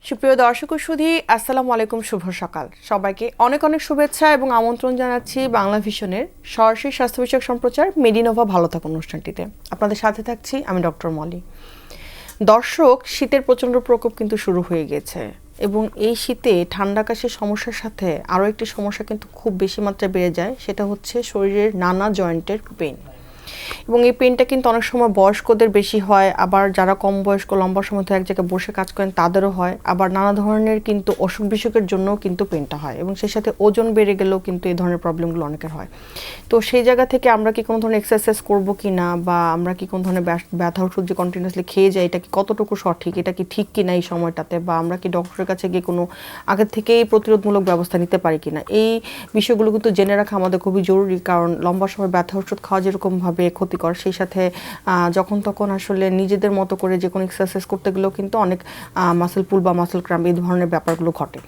সুপ্রিয় দর্শক ও সুধী, আসসালামু আলাইকুম, শুভ সকাল। সবাইকে অনেক অনেক শুভেচ্ছা এবং আমন্ত্রণ জানাচ্ছি বাংলা ভিশনের সরাসরি স্বাস্থ্য বিষয়ক সম্প্রচার মেডিনোভা ভালো থাকা অনুষ্ঠানটিতে। আপনাদের সাথে থাকছি আমি ডক্টর মলি। দর্শক, শীতের প্রচণ্ড প্রকোপ কিন্তু শুরু হয়ে গেছে এবং এই শীতে ঠান্ডা কাশির সমস্যার সাথে আরও একটি সমস্যা কিন্তু খুব বেশি মাত্রায় বেড়ে যায়, সেটা হচ্ছে শরীরের নানা জয়েন্টের পেইন। এবং এই পেনটা কিন্তু অনেক সময় বয়স্কদের বেশি হয়, আবার যারা কম বয়স্ক লম্বা সময় ধরে এক জায়গায় বসে কাজ করেন তাদেরও হয়, আবার নানা ধরনের কিন্তু অসুখ বিসুখের জন্যও কিন্তু পেনটা হয় এবং সেই সাথে ওজন বেড়ে গেলেও কিন্তু এই ধরনের প্রবলেমগুলো অনেকের হয়। তো সেই জায়গা থেকে আমরা কি কোনো ধরনের এক্সারসাইজ করবো কি না, বা আমরা কি কোনো ধরনের ব্যথা ওষুধ যে কন্টিনিউসলি খেয়ে যাই এটা কি কতটুকু সঠিক, এটা কি ঠিক কিনা এই সময়টাতে, বা আমরা কি ডক্টরের কাছে গিয়ে কোনো আগের থেকেই প্রতিরোধমূলক ব্যবস্থা নিতে পারি কিনা, এই বিষয়গুলো কিন্তু জেনে রাখা আমাদের খুবই জরুরি। কারণ লম্বা সময় ব্যথা ওষুধ খাওয়া যেরকমভাবে ক্ষতিকর, সেই সাথে যখন তখন আসলে নিজেদের মতো করে যে কোনো এক্সারসাইজ করতে গেলেও কিন্তু অনেক মাসেল পুল বা মাসেল ক্র্যাম্প এই ধরনের ব্যাপারগুলো ঘটে।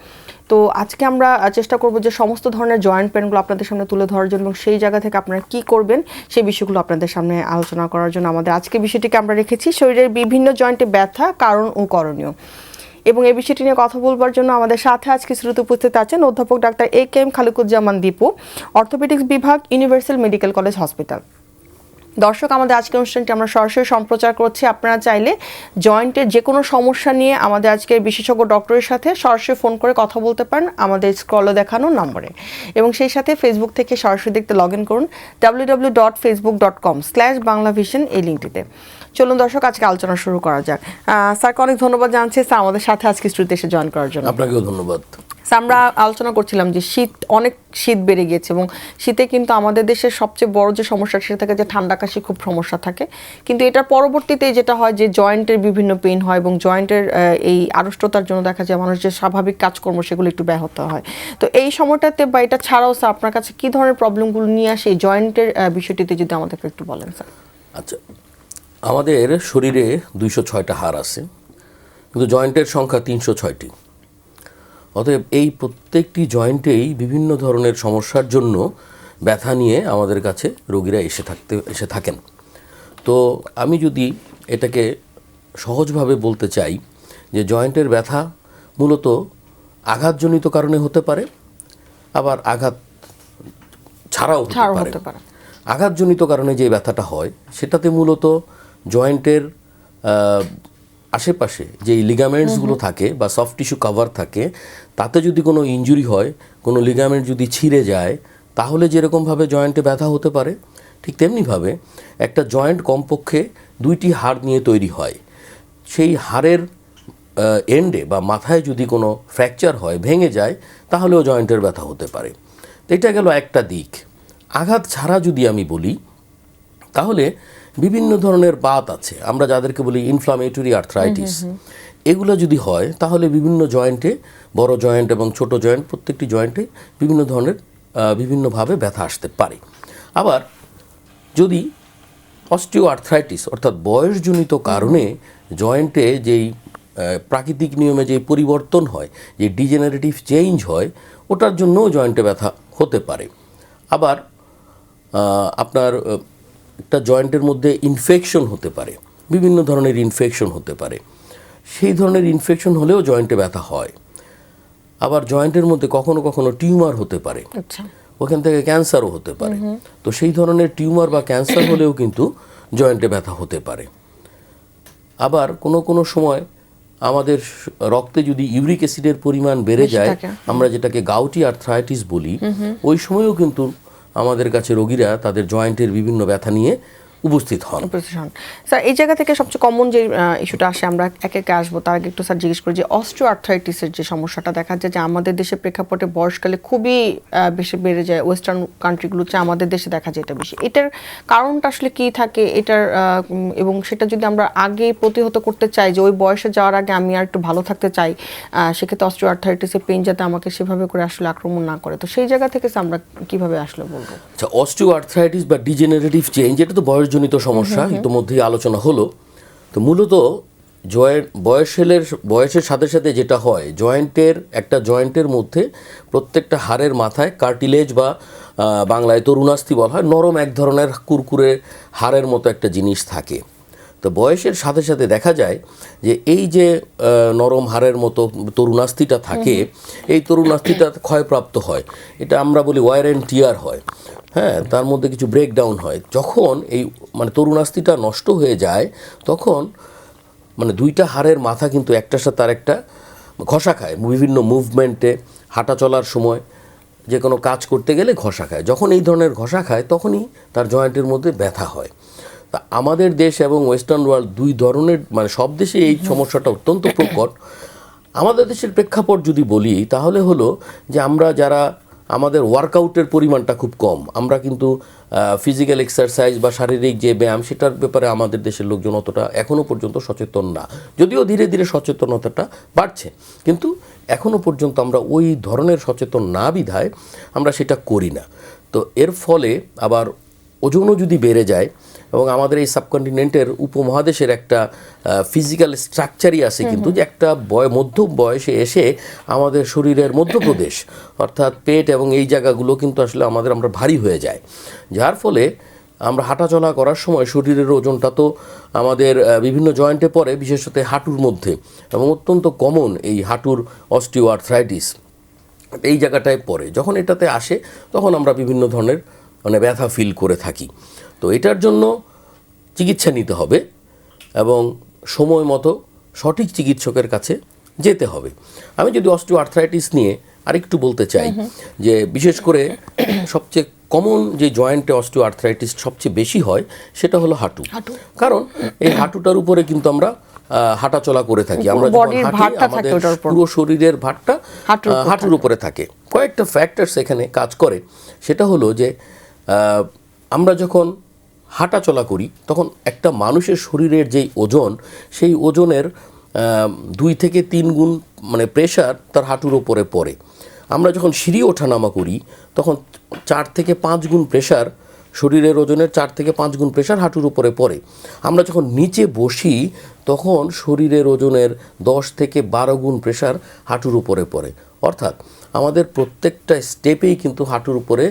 তো আজকে আমরা চেষ্টা করব যে সমস্ত ধরনের জয়েন্ট পেনগুলো আপনাদের সামনে তুলে ধরার জন্য এবং সেই জায়গা থেকে আপনারা কী করবেন সেই বিষয়গুলো আপনাদের সামনে আলোচনা করার জন্য আমাদের আজকে বিষয়টিকে আমরা রেখেছি শরীরের বিভিন্ন জয়েন্টে ব্যথা, কারণ ও করণীয়। এবং এই বিষয়টি নিয়ে কথা বলবার জন্য আমাদের সাথে আজকে শুরুতে উপস্থিত আছেন অধ্যাপক doctor AK Khaliquzzaman Dipu, orthopaedics বিভাগ, ইউনিভার্সাল মেডিকেল কলেজ হসপিটাল। দর্শক, আমাদের আজকের অনুষ্ঠানটি আমরা সরাসরি সম্প্রচার করছি। আপনারা চাইলে জয়েন্টের যে কোনো সমস্যা নিয়ে আমাদের আজকের বিশেষজ্ঞ ডক্টরের সাথে সরাসরি ফোন করে কথা বলতে পারেন আমাদের স্ক্রলে দেখানো নম্বরে, এবং সেই সাথে ফেসবুক থেকে সরাসরি দেখতে লগ ইন করুন www.facebook.com/banglavision এই লিঙ্কটিতে। চলুন দর্শক, আজকে আলোচনা শুরু করা যাক। স্যারকে অনেক ধন্যবাদ জানাচ্ছি স্যার আমাদের সাথে আজকে স্টুডিওতে এসে জয়েন করার জন্য। আপনাকেও ধন্যবাদ। আমরা আলোচনা করছিলাম যে অনেক শীত বেড়ে গিয়েছে এবং শীতে কিন্তু আমাদের দেশের সবচেয়ে বড় যে সমস্যা সেটা থাকে যে ঠান্ডা কাশি খুব সমস্যা থাকে, কিন্তু এটার পরবর্তীতে যেটা হয় যে জয়েন্টের বিভিন্ন পেইন হয় এবং জয়েন্টের এই আড়ষ্টতার জন্য দেখা যায় মানুষ যে স্বাভাবিক কাজকর্ম সেগুলো একটু ব্যাহত হয়। তো এই সময়টাতে বা এটা ছাড়াও স্যার আপনার কাছে কী ধরনের প্রবলেমগুলো নিয়ে আসে এই জয়েন্টের বিষয়টিতে যদি আমাদেরকে একটু বলেন স্যার। আচ্ছা, আমাদের শরীরে 206টা হাড় আছে, কিন্তু জয়েন্টের সংখ্যা 306টি। অতএব এই প্রত্যেকটি জয়েন্টেই বিভিন্ন ধরনের সমস্যার জন্য ব্যথা নিয়ে আমাদের কাছে রোগীরা এসে থাকেন। তো আমি যদি এটাকে সহজভাবে বলতে চাই যে জয়েন্টের ব্যথা মূলত আঘাতজনিত কারণে হতে পারে, আবার আঘাত ছাড়াও হতে পারে। আঘাতজনিত কারণে যে ব্যথাটা হয় সেটাতে মূলত জয়েন্টের আশেপাশে যেই লিগামেন্টসগুলো থাকে বা সফট টিস্যু কভার থাকে, তাতে যদি কোনো ইনজুরি হয়, কোনো লিগামেন্ট যদি ছিঁড়ে যায়, তাহলে যেরকমভাবে জয়েন্টে ব্যথা হতে পারে, ঠিক তেমনিভাবে একটা জয়েন্ট কমপক্ষে 2টি হাড় নিয়ে তৈরি হয়। সেই হাড়ের এন্ডে বা মাথায় যদি কোনো ফ্র্যাকচার হয়, ভেঙে যায়, তাহলেও জয়েন্টের ব্যথা হতে পারে। তো এটা গেল একটা দিক। আঘাত ছাড়া যদি আমি বলি তাহলে বিভিন্ন ধরনের বাত আছে, আমরা যাদেরকে বলি ইনফ্লামেটরি আর্থ্রাইটিস, এগুলো যদি হয় তাহলে বিভিন্ন জয়েন্টে, বড় জয়েন্ট এবং ছোট জয়েন্ট, প্রত্যেকটি জয়েন্টে বিভিন্ন ধরনের বিভিন্নভাবে ব্যথা আসতে পারে। আবার যদি অস্টিও আর্থ্রাইটিস অর্থাৎ বয়সজনিত কারণে জয়েন্টে যেই প্রাকৃতিক নিয়মে যে পরিবর্তন হয়, যে ডিজেনারেটিভ চেঞ্জ হয়, ওটার জন্যও জয়েন্টে ব্যথা হতে পারে। আবার আপনার একটা জয়েন্টের মধ্যে ইনফেকশন হতে পারে, বিভিন্ন ধরনের ইনফেকশন হতে পারে, সেই ধরনের ইনফেকশন হলেও জয়েন্টে ব্যথা হয়। আবার জয়েন্টের মধ্যে কখনো কখনো টিউমার হতে পারে, ওখান থেকে ক্যান্সারও হতে পারে। তো সেই ধরনের টিউমার বা ক্যান্সার হলেও কিন্তু জয়েন্টে ব্যথা হতে পারে। আবার কোনো সময় আমাদের রক্তে যদি ইউরিক অ্যাসিডের পরিমাণ বেড়ে যায়, আমরা যেটাকে গাউটি আর্থ্রাইটিস বলি, ওই সময়ও কিন্তু আমাদের কাছে রোগীরা তাদের জয়েন্টের বিভিন্ন ব্যথা নিয়ে উপস্থিত হন। স্যার, এই জায়গা থেকে সবচেয়ে কমন যে ইস্যুটা আসে, আমরা একে একে আসবো, তার আগে একটু স্যার জিজ্ঞেস করি যে অস্টিও আর্থ্রাইটিসের যে সমস্যাটা দেখা যায় যে আমাদের দেশের প্রেক্ষাপটে বয়সকালে খুবই বেশি বেড়ে যায়, ওয়েস্টার্ন কান্ট্রিগুলোতে আমাদের দেশে দেখা যায় এটা বেশি। এটার কারণটা আসলে কী থাকে এটার, এবং সেটা যদি আমরা আগে প্রতিহত করতে চাই যে ওই বয়সে যাওয়ার আগে আমি আর একটু ভালো থাকতে চাই, সেক্ষেত্রে অস্টিও আর্থ্রাইটিসের পেইন যাতে আমাকে সেভাবে করে আসলে আক্রমণ না করে, তো সেই জায়গা থেকে আমরা কীভাবে আসলে বলবো? আচ্ছা, অস্টিও আর্থ্রাইটিস বা ডিজেনারেটিভ চেঞ্জ, এটা তো বয়সজনিত সমস্যা, ইতিমধ্যেই আলোচনা হলো। তো মূলত বয়সের সাথে সাথে যেটা হয়, একটা জয়েন্টের মধ্যে প্রত্যেকটা হাড়ের মাথায় কার্টিলেজ বা বাংলায় তরুণাস্থি বলা হয়, নরম এক ধরনের কুরকুরে হাড়ের মতো একটা জিনিস থাকে। তো বয়সের সাথে সাথে দেখা যায় যে এই যে নরম হাড়ের মতো তরুণাস্থিটা থাকে, এই তরুণাস্থিটা ক্ষয়প্রাপ্ত হয়, এটা আমরা বলি ওয়ার অ্যান্ড টিয়ার হয়। হ্যাঁ, তার মধ্যে কিছু ব্রেকডাউন হয়। যখন এই মানে তরুণাস্থিটা নষ্ট হয়ে যায়, তখন মানে দুইটা হাড়ের মাথা কিন্তু একটার সাথে তার একটা ঘষা খায়। বিভিন্ন মুভমেন্টে, হাঁটা চলার সময়, যে কোনো কাজ করতে গেলে ঘষা খায়। যখন এই ধরনের ঘষা খায় তখনই তার জয়েন্টের মধ্যে ব্যথা হয়। তা আমাদের দেশ এবং ওয়েস্টার্ন ওয়ার্ল্ড দুই ধরনের, মানে সব দেশে এই সমস্যাটা অত্যন্ত প্রকট। আমাদের দেশের প্রেক্ষাপট যদি বলি তাহলে হলো যে আমরা যারা আমাদের ওয়ার্কআউটের পরিমাণটা খুব কম, আমরা কিন্তু ফিজিক্যাল এক্সারসাইজ বা শারীরিক যে ব্যায়াম সেটার ব্যাপারে আমাদের দেশের লোকজন অতটা এখনও পর্যন্ত সচেতন না। যদিও ধীরে ধীরে সচেতনতাটা বাড়ছে, কিন্তু এখনও পর্যন্ত আমরা ওই ধরনের সচেতন না বিধায় আমরা সেটা করি না। তো এর ফলে আবার ওজনও যদি বেড়ে যায়, এবং আমাদের এই সাবকন্টিনেন্টের উপমহাদেশের একটা ফিজিক্যাল স্ট্রাকচারই আছে কিন্তু, যে একটা মধ্য বয়সে এসে আমাদের শরীরের মধ্যপ্রদেশ অর্থাৎ পেট এবং এই জায়গাগুলো কিন্তু আসলে আমরা ভারী হয়ে যায়, যার ফলে আমরা হাঁটাচলা করার সময় শরীরের ওজনটা তো আমাদের বিভিন্ন জয়েন্টে পড়ে, বিশেষত হাঁটুর মধ্যে, এবং অত্যন্ত কমন এই হাঁটুর অস্টিওআর্থ্রাইটিস এই জায়গাটায় পড়ে। যখন এটাতে আসে তখন আমরা বিভিন্ন ধরনের মানে ব্যথা ফিল করে থাকি। তো এটার জন্য চিকিৎসা নিতে হবে এবং সময় মতো সঠিক চিকিৎসকের কাছে যেতে হবে। আমি যদি অস্টিওআর্থ্রাইটিস নিয়ে আরেকটু বলতে চাই, যে বিশেষ করে সবচেয়ে কমন যে জয়েন্টে অস্টিওআর্থ্রাইটিস সবচেয়ে বেশি হয় সেটা হলো হাঁটু। কারণ এই হাঁটুটার উপরে কিন্তু আমরা হাঁটাচলা করে থাকি, আমরা যখন হাঁটি আমাদের পুরো শরীরের ভারটা হাঁটুর উপরে থাকে। কয়েকটা ফ্যাক্টরস এখানে কাজ করে। সেটা হলো যে আমরা যখন হাঁটা চলা করি তখন একটা মানুষের শরীরের যেই ওজন, সেই ওজনের 2 থেকে 3 গুণ মানে প্রেশার তার হাঁটুর ওপরে পড়ে। আমরা যখন সিঁড়ি ওঠানামা করি তখন 4 থেকে 5 গুণ প্রেশার, শরীরের ওজনের 4 থেকে 5 গুণ প্রেশার হাঁটুর উপরে পড়ে। আমরা যখন নিচে বসি তখন শরীরের ওজনের 10 থেকে 12 গুণ প্রেশার হাঁটুর উপরে পড়ে। অর্থাৎ আমাদের প্রত্যেকটা স্টেপেই কিন্তু হাঁটুর উপরে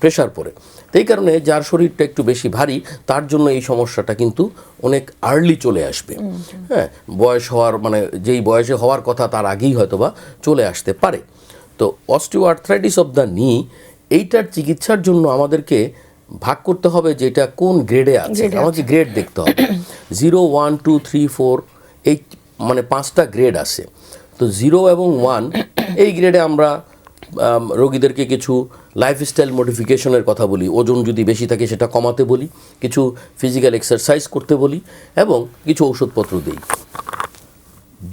প্রেশার পড়ে। এই কারণে যার শরীরটা একটু বেশি ভারী তার জন্য এই সমস্যাটা কিন্তু অনেক আর্লি চলে আসবে। হ্যাঁ, বয়স হওয়ার মানে যেই বয়সে হওয়ার কথা তার আগেই হয়তোবা চলে আসতে পারে। তো অস্টিওআর্থ্রাইটিস অফ দ্য নি, এইটার চিকিৎসার জন্য আমাদেরকে ভাগ করতে হবে যে এটা কোন গ্রেডে আছে। আমাকে গ্রেড দেখতে হবে। 0, 1, 2, 3, 4 এই মানে 5টা গ্রেড আছে। তো 0 এবং 1 এই গ্রেডে আমরা রোগীদেরকে কিছু লাইফস্টাইল মডিফিকেশনের কথা বলি। ওজন যদি বেশি থাকে সেটা কমাতে বলি, কিছু ফিজিক্যাল এক্সারসাইজ করতে বলি এবং কিছু ওষুধপত্র দিই।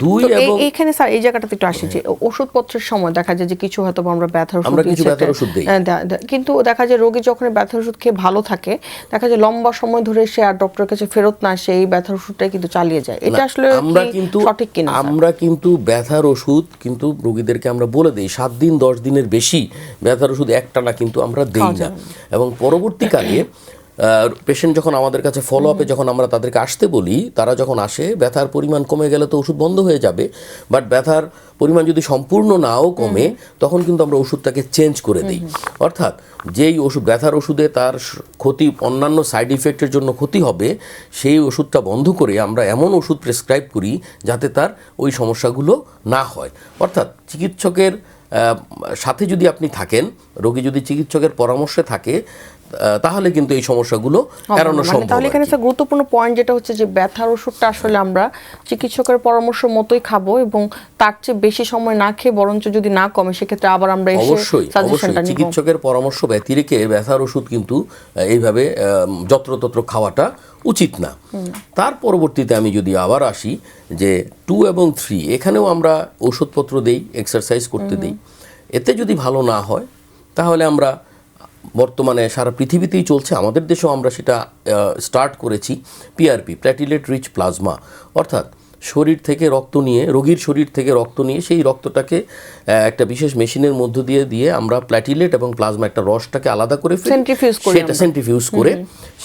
2 এবং এইখানে স্যার এই জায়গাটাতে একটু আসি যে ওষুধপত্রের সময় দেখা যায় যে কিছু হয়তো আমরা ব্যথার ওষুধ দিই, কিন্তু দেখা যায় রোগী যখন ব্যথার ওষুধ খেয়ে ভালো থাকে, দেখা যায় লম্বা সময় ধরে সে আর ডক্টরের কাছে ফেরত না আসে, এই ব্যথার ওষুধটাই কিন্তু চালিয়ে যায়। এটা আসলে সঠিক কিনা? আমরা কিন্তু ব্যথার ওষুধ কিন্তু রোগীদেরকে আমরা বলে দিই 7 দিন 10 দিনের বেশি ব্যথার ওষুধ একটানা কিন্তু আমরা দেই না। এবং পরবর্তীকালে পেশেন্ট যখন আমাদের কাছে ফলো আপে যখন আমরা তাদেরকে আসতে বলি, তারা যখন আসে ব্যথার পরিমাণ কমে গেলে তো ওষুধ বন্ধ হয়ে যাবে, বাট ব্যথার পরিমাণ যদি সম্পূর্ণ নাও কমে তখন কিন্তু আমরা ওষুধটাকে চেঞ্জ করে দিই। অর্থাৎ যেই ওষুধ ব্যথার ওষুধে তার ক্ষতি, অন্যান্য সাইড ইফেক্টের জন্য ক্ষতি হবে, সেই ওষুধটা বন্ধ করে আমরা এমন ওষুধ প্রেসক্রাইব করি যাতে তার ওই সমস্যাগুলো না হয়। অর্থাৎ চিকিৎসকের সাথে যদি আপনি থাকেন, রোগী যদি চিকিৎসকের পরামর্শে থাকে, তাহলে কিন্তু এই সমস্যাগুলো এড়ানো সম্ভব। তাহলে এখানে একটা গুরুত্বপূর্ণ পয়েন্ট যেটা হচ্ছে যে ব্যথার ওষুধটা আসলে আমরা চিকিৎসকের পরামর্শ মতোই খাবো, এবং তার চেয়ে বেশি সময় না খেয়ে বরঞ্চ যদি না কমে সেক্ষেত্রে আবার আমরা অবশ্যই চিকিৎসকের পরামর্শ ব্যতিরেকে ব্যথার ওষুধ কিন্তু এইভাবে যত্রতত্র খাওয়াটা উচিত না। তার পরবর্তীতে আমি যদি আবার আসি যে 2 এবং 3 এখানেও আমরা ওষুধপত্র দেই, এক্সারসাইজ করতে দেই। এতে যদি ভালো না হয় তাহলে আমরা বর্তমানে সারা পৃথিবীতেই চলছে, আমাদের দেশেও আমরা সেটা স্টার্ট করেছি, পিআরপি, প্ল্যাটিলেট রিচ প্লাজমা। অর্থাৎ শরীর থেকে রক্ত নিয়ে, রোগীর শরীর থেকে রক্ত নিয়ে সেই রক্তটাকে একটা বিশেষ মেশিনের মধ্য দিয়ে আমরা প্ল্যাটিলেট এবং প্লাজমা একটা রসটাকে আলাদা করে সেটা সেন্ট্রিফিউজ করে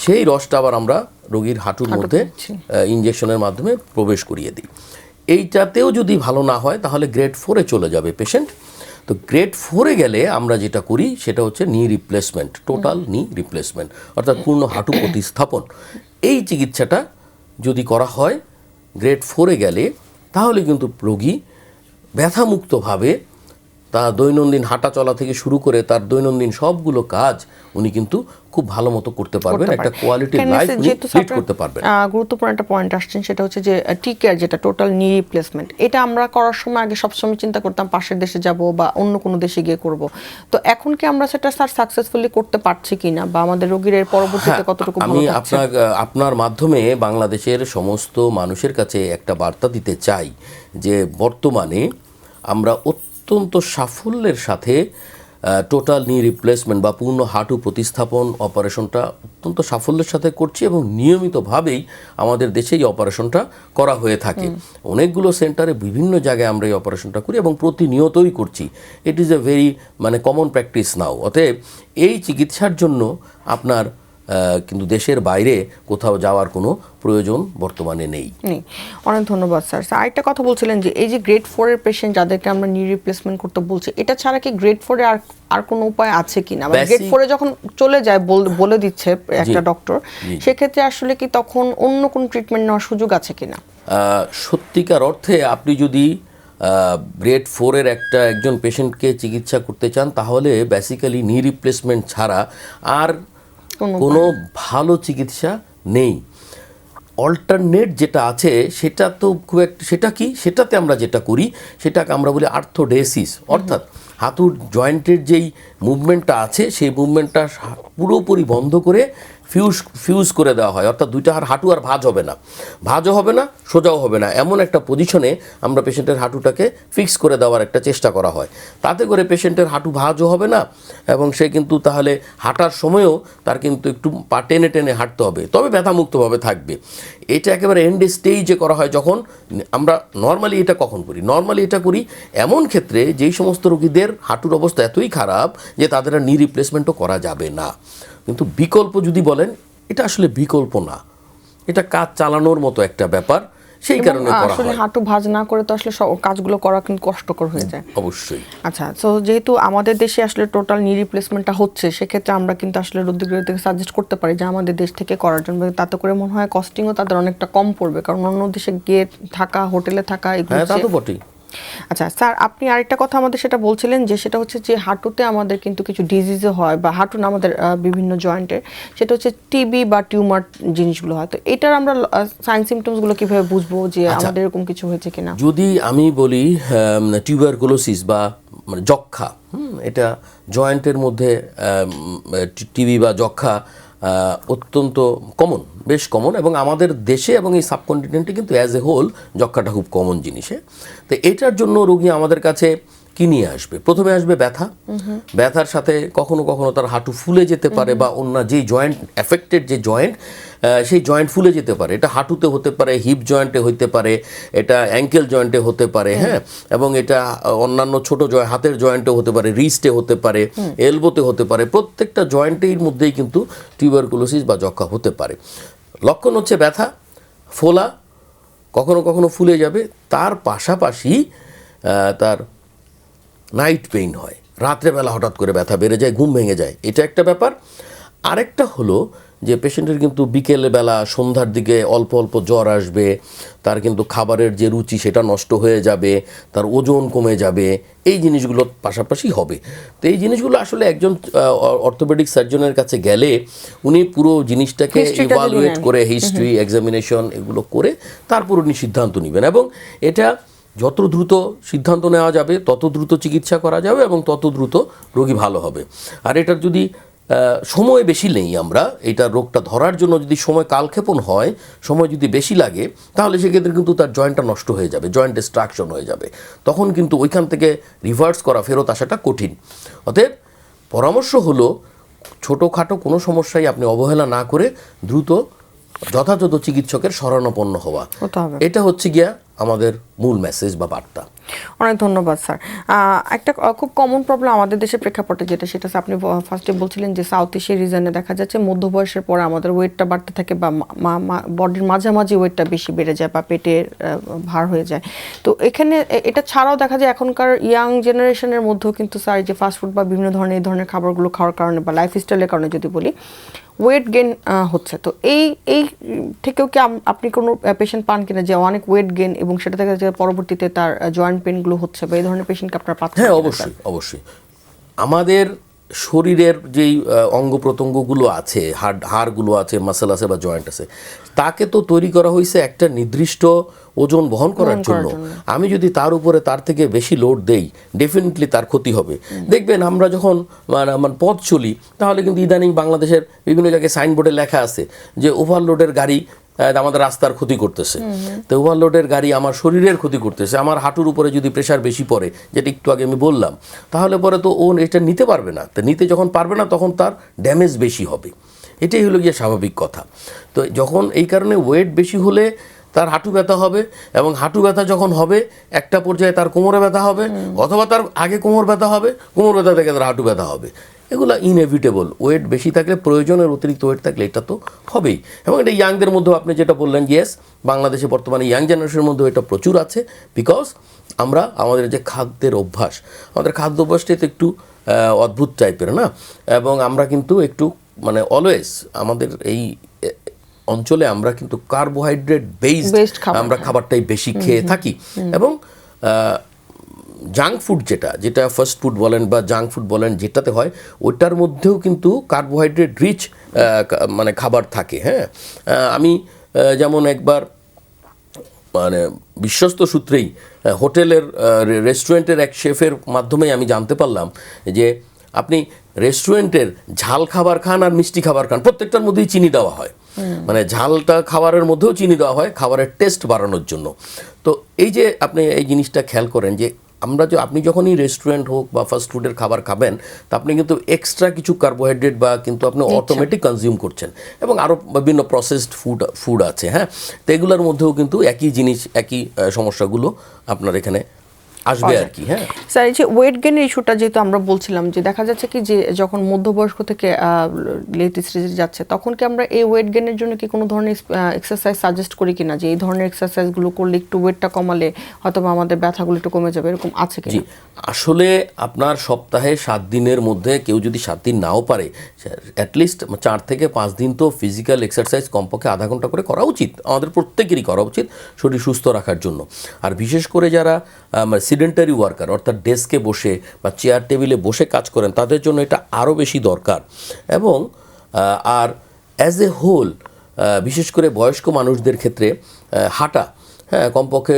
সেই রসটা আবার আমরা রোগীর হাঁটুর মধ্যে ইনজেকশনের মাধ্যমে প্রবেশ করিয়ে দিই। এইটাতেও যদি ভালো না হয় তাহলে গ্রেড 4-এ চলে যাবে পেশেন্ট। তো গ্রেড 4-এ গেলে আমরা যেটা করি সেটা হচ্ছে নি রিপ্লেসমেন্ট, টোটাল নি রিপ্লেসমেন্ট, অর্থাৎ পূর্ণ হাঁটু প্রতিস্থাপন। এই চিকিৎসাটা যদি করা হয় গ্রেড 4-এ গেলে, তাহলে কিন্তু রোগী ব্যথামুক্তভাবে তার দৈনন্দিন হাঁটা চলা থেকে শুরু করে তার দৈনন্দিন সবগুলো কাজ উনি কিন্তু খুব ভালো মতো করতে পারবেন, একটা কোয়ালিটি লাইফ উনি লিড করতে পারবেন। গুরুত্বপূর্ণ একটা পয়েন্ট আসছেন, সেটা হচ্ছে যে টি কেয়ার, যেটা টোটাল নি রিপ্লেসমেন্ট। এটা আমরা করার সময় আগে সবসময় চিন্তা করতাম পাশের দেশে যাব বা অন্য কোনো দেশে গিয়ে করব, তো এখন কি আমরা সেটা স্যার সাকসেসফুলি করতে পারছি কিনা, বা আমাদের রোগীর এর পরবর্তীতে কতটুকু ভালো আমি থাকছে? আপনার মাধ্যমে বাংলাদেশের সমস্ত মানুষের কাছে একটা বার্তা দিতে চাই যে বর্তমানে আমরা অত্যন্ত সাফল্যের সাথে টোটাল নি রিপ্লেসমেন্ট বা পূর্ণ হাঁটু প্রতিস্থাপন অপারেশনটা অত্যন্ত সাফল্যের সাথে করছি, এবং নিয়মিতভাবেই আমাদের দেশে এই অপারেশনটা করা হয়ে থাকে। অনেকগুলো সেন্টারে বিভিন্ন জায়গায় আমরা এই অপারেশনটা করি এবং প্রতিনিয়তই করছি। It is a very common practice now. অতএব এই চিকিৎসার জন্য আপনার কিন্তু দেশের বাইরে কোথাও যাওয়ার কোনো প্রয়োজন বর্তমানে নেই। অনেক ধন্যবাদ স্যার। আরেকটা কথা বলছিলেন যে এই যে গ্রেড 4-এর পেশেন্ট যাদেরকে আমরা নি রিপ্লেসমেন্ট করতে বলছি, এটা ছাড়া কি গ্রেড 4-এ আর কোনো উপায় আছে কিনা? গ্রেড 4-এ যখন চলে যায় বলে দিচ্ছে একটা ডক্টর, সেক্ষেত্রে আসলে কি তখন অন্য কোনো ট্রিটমেন্ট নেওয়ার সুযোগ আছে কিনা? সত্যিকার অর্থে আপনি যদি গ্রেড 4-এর একজন পেশেন্টকে চিকিৎসা করতে চান, তাহলে বেসিক্যালি নি রিপ্লেসমেন্ট ছাড়া আর কোনো ভালো চিকিৎসা নেই। অল্টারনেট যেটা আছে সেটা তো খুব একটা, সেটাতে আমরা যেটা করি সেটাকে আমরা বলি আর্থোডেসিস, অর্থাৎ হাঁটুর জয়েন্টের যেই মুভমেন্টটা আছে সেই মুভমেন্টটা পুরোপুরি বন্ধ করে ফিউজ করে দেওয়া হয়, অর্থাৎ দুইটা হাঁটু আর ভাঁজও হবে না সোজাও হবে না, এমন একটা পজিশনে আমরা পেশেন্টের হাঁটুটাকে ফিক্স করে দেওয়ার একটা চেষ্টা করা হয়। তাতে করে পেশেন্টের হাঁটু ভাঁজও হবে না, এবং সে কিন্তু তাহলে হাঁটার সময়ও তার কিন্তু একটু পা টেনে টেনে হাঁটতে হবে, তবে ব্যথামুক্তভাবে থাকবে। এটা একেবারে এন্ড স্টেজে করা হয়। যখন আমরা নর্মালি এটা করি এমন ক্ষেত্রে যেই সমস্ত রোগীদের হাঁটুর অবস্থা এতই খারাপ যে তাদের নি রিপ্লেসমেন্টও করা যাবে না। কিন্তু বিকল্প যদি বলেন, এটা আসলে বিকল্প না, এটা কাজ চালানোর মতো একটা ব্যাপার, সেই কারণে করা হয়। হাঁটু ভাঁজ না করে তো আসলে কাজগুলো করা কিন্তু কষ্টকর হয়ে যায়। অবশ্যই। আচ্ছা, তো যেহেতু আমাদের দেশে আসলে টোটাল নি রিপ্লেসমেন্টটা হচ্ছে, সেক্ষেত্রে আমরা কিন্তু আসলে রোগীদেরকে সাজেস্ট করতে পারি যে আমাদের দেশ থেকে করার জন্য। তাতে করে মনে হয় কস্টিংও তাদের অনেকটা কম পড়বে, কারণ অন্য দেশে গিয়ে থাকা, হোটেলে থাকা, এগুলো তা তো বটেই। আচ্ছা স্যার, আপনি আরেকটা কথা আমাদের সেটা বলছিলেন যে সেটা হচ্ছে যে হাঁটুতে আমাদের কিন্তু কিছু ডিজিজও হয়, বা হাঁটু না আমাদের বিভিন্ন জয়েন্টের, সেটা হচ্ছে টিবি বা টিউমার জিনিসগুলো হয়। তো এটার আমরা সাইন সিমটমসগুলো কিভাবে বুঝবো যে আমাদের এরকম কিছু হয়েছে কিনা? যদি আমি বলি টিউবারকুলোসিস বা যক্ষা, এটা জয়েন্টের মধ্যে টিবি বা যক্ষা অত্যন্ত বেশ কমন, এবং আমাদের দেশে এবং এই সাবকন্টিনেন্টে কিন্তু অ্যাজ এ হোল যক্ষাটা খুব কমন জিনিসে। তো এটার জন্য রোগী আমাদের কাছে কি নিয়ে আসবে? প্রথমে আসবে ব্যথার সাথে কখনো কখনো তার হাঁটু ফুলে যেতে পারে, বা অন্য যেই জয়েন্ট এফেক্টেড যে জয়েন্ট সেই জয়েন্ট ফুলে যেতে পারে। এটা হাঁটুতে হতে পারে, হিপ জয়েন্টে হতে পারে, এটা অ্যাঙ্কেল জয়েন্টে হতে পারে, হ্যাঁ, এবং এটা অন্যান্য ছোট হাতের জয়েন্টে হতে পারে, রিস্টে হতে পারে, এলবোতে হতে পারে। প্রত্যেকটা জয়েন্টের মধ্যেই কিন্তু টিউবারকুলোসিস বা যক্ষা হতে পারে। লক্ষণ হচ্ছে ব্যথা, ফোলা, কখনো কখনো ফুলে যাবে, তার পাশাপাশি তার নাইট পেইন হয়, রাত্রেবেলা হঠাৎ করে ব্যথা বেড়ে যায়, ঘুম ভেঙে যায়, এটা একটা ব্যাপার। আরেকটা হলো যে পেশেন্টের কিন্তু বিকেলবেলা সন্ধ্যার দিকে অল্প অল্প জ্বর আসবে, তার কিন্তু খাবারের যে রুচি সেটা নষ্ট হয়ে যাবে, তার ওজন কমে যাবে, এই জিনিসগুলো পাশাপাশি হবে। তো এই জিনিসগুলো আসলে একজন অর্থোপেডিক সার্জনের কাছে গেলে উনি পুরো জিনিসটাকে ইভালুয়েট করে, হিস্ট্রি, এক্সামিনেশন এগুলো করে তারপর উনি সিদ্ধান্ত নেবেন, এবং এটা যত দ্রুত সিদ্ধান্ত নেওয়া যাবে তত দ্রুত চিকিৎসা করা যাবে এবং তত দ্রুত রোগী ভালো হবে। আর এটার যদি সময় বেশি নেই, আমরা এটা রোগটা ধরার জন্য যদি সময় কালক্ষেপণ হয়, সময় যদি বেশি লাগে, তাহলে সেক্ষেত্রে কিন্তু তার জয়েন্টটা নষ্ট হয়ে যাবে, জয়েন্ট ডিস্ট্রাকশন হয়ে যাবে, তখন কিন্তু ওইখান থেকে রিভার্স করা, ফেরত আসাটা কঠিন। অতএব পরামর্শ হলো ছোটোখাটো কোনো সমস্যায় আপনি অবহেলা না করে দ্রুত যথাযথ চিকিৎসকের শরণাপন্ন হওয়া, এটা হচ্ছে গিয়া আমাদের মূল মেসেজ বা বার্তা। অনেক ধন্যবাদ স্যার। একটা খুব কমন প্রবলেম আমাদের দেশের প্রেক্ষাপটে যেটা, সেটা আপনি ফার্স্টে বলছিলেন যে সাউথ এশিয়ার রিজনে দেখা যাচ্ছে মধ্য বয়সের পরে আমাদের ওয়েটটা বাড়তে থাকে, বা বডির মাঝামাঝি ওয়েটটা বেশি বেড়ে যায়, বা পেটের ভার হয়ে যায়। তো এখানে এটা ছাড়াও দেখা যায় এখনকার ইয়াং জেনারেশনের মধ্যেও কিন্তু স্যার যে ফাস্টফুড বা বিভিন্ন ধরনের এই ধরনের খাবারগুলো খাওয়ার কারণে বা লাইফস্টাইলের কারণে যদি বলি, ওয়েট গেইন হচ্ছে, তো এই থেকেও কি আপনি কোনো পেশেন্ট পান কিনা যে অনেক ওয়েট গেইন এবং সেটা থেকে যে পরবর্তীতে তার জয়েন্ট পেনগুলো হচ্ছে, বা এই ধরনের পেশেন্টকে আপনারা পাচ্ছেন? হ্যাঁ, অবশ্যই অবশ্যই। আমাদের শরীরের যেই অঙ্গ প্রত্যঙ্গগুলো আছে, হাড়গুলো আছে, মাসেল আছে বা জয়েন্ট আছে, তাকে তো তৈরি করা হয়েছে একটা নির্দিষ্ট ওজন বহন করার জন্য। আমি যদি তার উপরে তার থেকে বেশি লোড দেই, ডেফিনেটলি তার ক্ষতি হবে। দেখবেন আমরা যখন মানে পথ চলি, তাহলে কিন্তু ইদানিং বাংলাদেশের বিভিন্ন জায়গায় সাইনবোর্ডে লেখা আছে যে ওভারলোডের গাড়ি আমাদের রাস্তার ক্ষতি করতেছে। তো ওভারলোডের গাড়ি আমার শরীরের ক্ষতি করতেছে। আমার হাঁটুর উপরে যদি প্রেশার বেশি পড়ে, যেটা একটু আগে আমি বললাম, তাহলে পরে তো ও এটা নিতে পারবে না। তো নিতে যখন পারবে না, তখন তার ড্যামেজ বেশি হবে। এটাই হলো গিয়ে স্বাভাবিক কথা। তো যখন এই কারণে ওয়েট বেশি হলে তার হাঁটু ব্যথা হবে, এবং হাঁটু ব্যথা যখন হবে একটা পর্যায়ে তার কোমরে ব্যথা হবে, অথবা তার আগে কোমর ব্যথা হবে, কোমর ব্যথা থেকে তার হাঁটু ব্যথা হবে। এগুলো ইনএভিটেবল। ওয়েট বেশি থাকলে, প্রয়োজনের অতিরিক্ত ওয়েট থাকলে এটা তো হবেই। এবং এটা ইয়াংদের মধ্যেও আপনি যেটা বললেন, ইয়েস, বাংলাদেশে বর্তমানে ইয়াং জেনারেশনের মধ্যেও এটা প্রচুর আছে। বিকজ আমরা আমাদের যে খাদ্যের অভ্যাস, আমাদের খাদ্য অভ্যাসটা তো একটু অদ্ভুত টাইপের না, এবং আমরা কিন্তু একটু মানে অলওয়েজ আমাদের এই অঞ্চলে আমরা কিন্তু কার্বোহাইড্রেট বেসড আমরা খাবারটাই বেশি খেয়ে থাকি। এবং জাঙ্ক ফুড যেটা ফাস্ট ফুড বলেন বা জাঙ্ক ফুড বলেন, যেটাতে হয় ওইটার মধ্যেও কিন্তু কার্বোহাইড্রেট রিচ মানে খাবার থাকে। হ্যাঁ, আমি যেমন একবার মানে বিশ্বস্ত সূত্রেই হোটেলের রেস্টুরেন্টের এক শেফের মাধ্যমে আমি জানতে পারলাম যে আপনি রেস্টুরেন্টের ঝাল খাবার খান আর মিষ্টি খাবার খান, প্রত্যেকটার মধ্যেই চিনি দেওয়া হয়। মানে ঝালটা খাবারের মধ্যেও চিনি দেওয়া হয় খাবারের টেস্ট বাড়ানোর জন্য। তো এই যে আপনি এই জিনিসটা খেয়াল করেন যে আপনি যখনই রেস্টুরেন্ট হোক বা ফাস্ট ফুডের খাবার খাবেন, তা আপনি কিন্তু এক্সট্রা কিছু কার্বোহাইড্রেট বা কিন্তু আপনি অটোমেটিক কনজিউম করছেন, এবং আরও বিভিন্ন প্রসেসড ফুড আছে। হ্যাঁ, তো এগুলোর মধ্যেও কিন্তু একই জিনিস, একই সমস্যাগুলো আপনার এখানে আসবে আর কি। হ্যাঁ স্যার, এই যে ওয়েট গেইনের ইস্যুটা যেহেতু আমরা বলছিলাম, যে দেখা যাচ্ছে কি যে যখন মধ্যবয়স্ক থেকে লেট স্টেজে যাচ্ছে, তখন কি আমরা এই ওয়েট গেইনের জন্য কি কোনো ধরনের এক্সারসাইজ সাজেস্ট করি কিনা, যে এই ধরনের এক্সারসাইজগুলো করলে একটু ওয়েটটা কমালে হয়তো আমাদের ব্যথাগুলো একটু কমে যাবে, এরকম আছে কি? জি, আসলে আপনার সপ্তাহে 7 দিনের মধ্যে কেউ যদি 7 দিন নাও পারে, অ্যাটলিস্ট 4 থেকে 5 দিন তো ফিজিক্যাল এক্সারসাইজ কমপক্ষে আধা ঘন্টা করে করা উচিত। আমাদের প্রত্যেকেরই করা উচিত শরীর সুস্থ রাখার জন্য। আর বিশেষ করে যারা সিডেন্টারি ওয়ার্কার, অর্থাৎ ডেস্কে বসে বা চেয়ার টেবিলে বসে কাজ করেন, তাদের জন্য এটা আরও বেশি দরকার। এবং আর অ্যাজ এ হোল বিশেষ করে বয়স্ক মানুষদের ক্ষেত্রে হাঁটা, হ্যাঁ, কমপক্ষে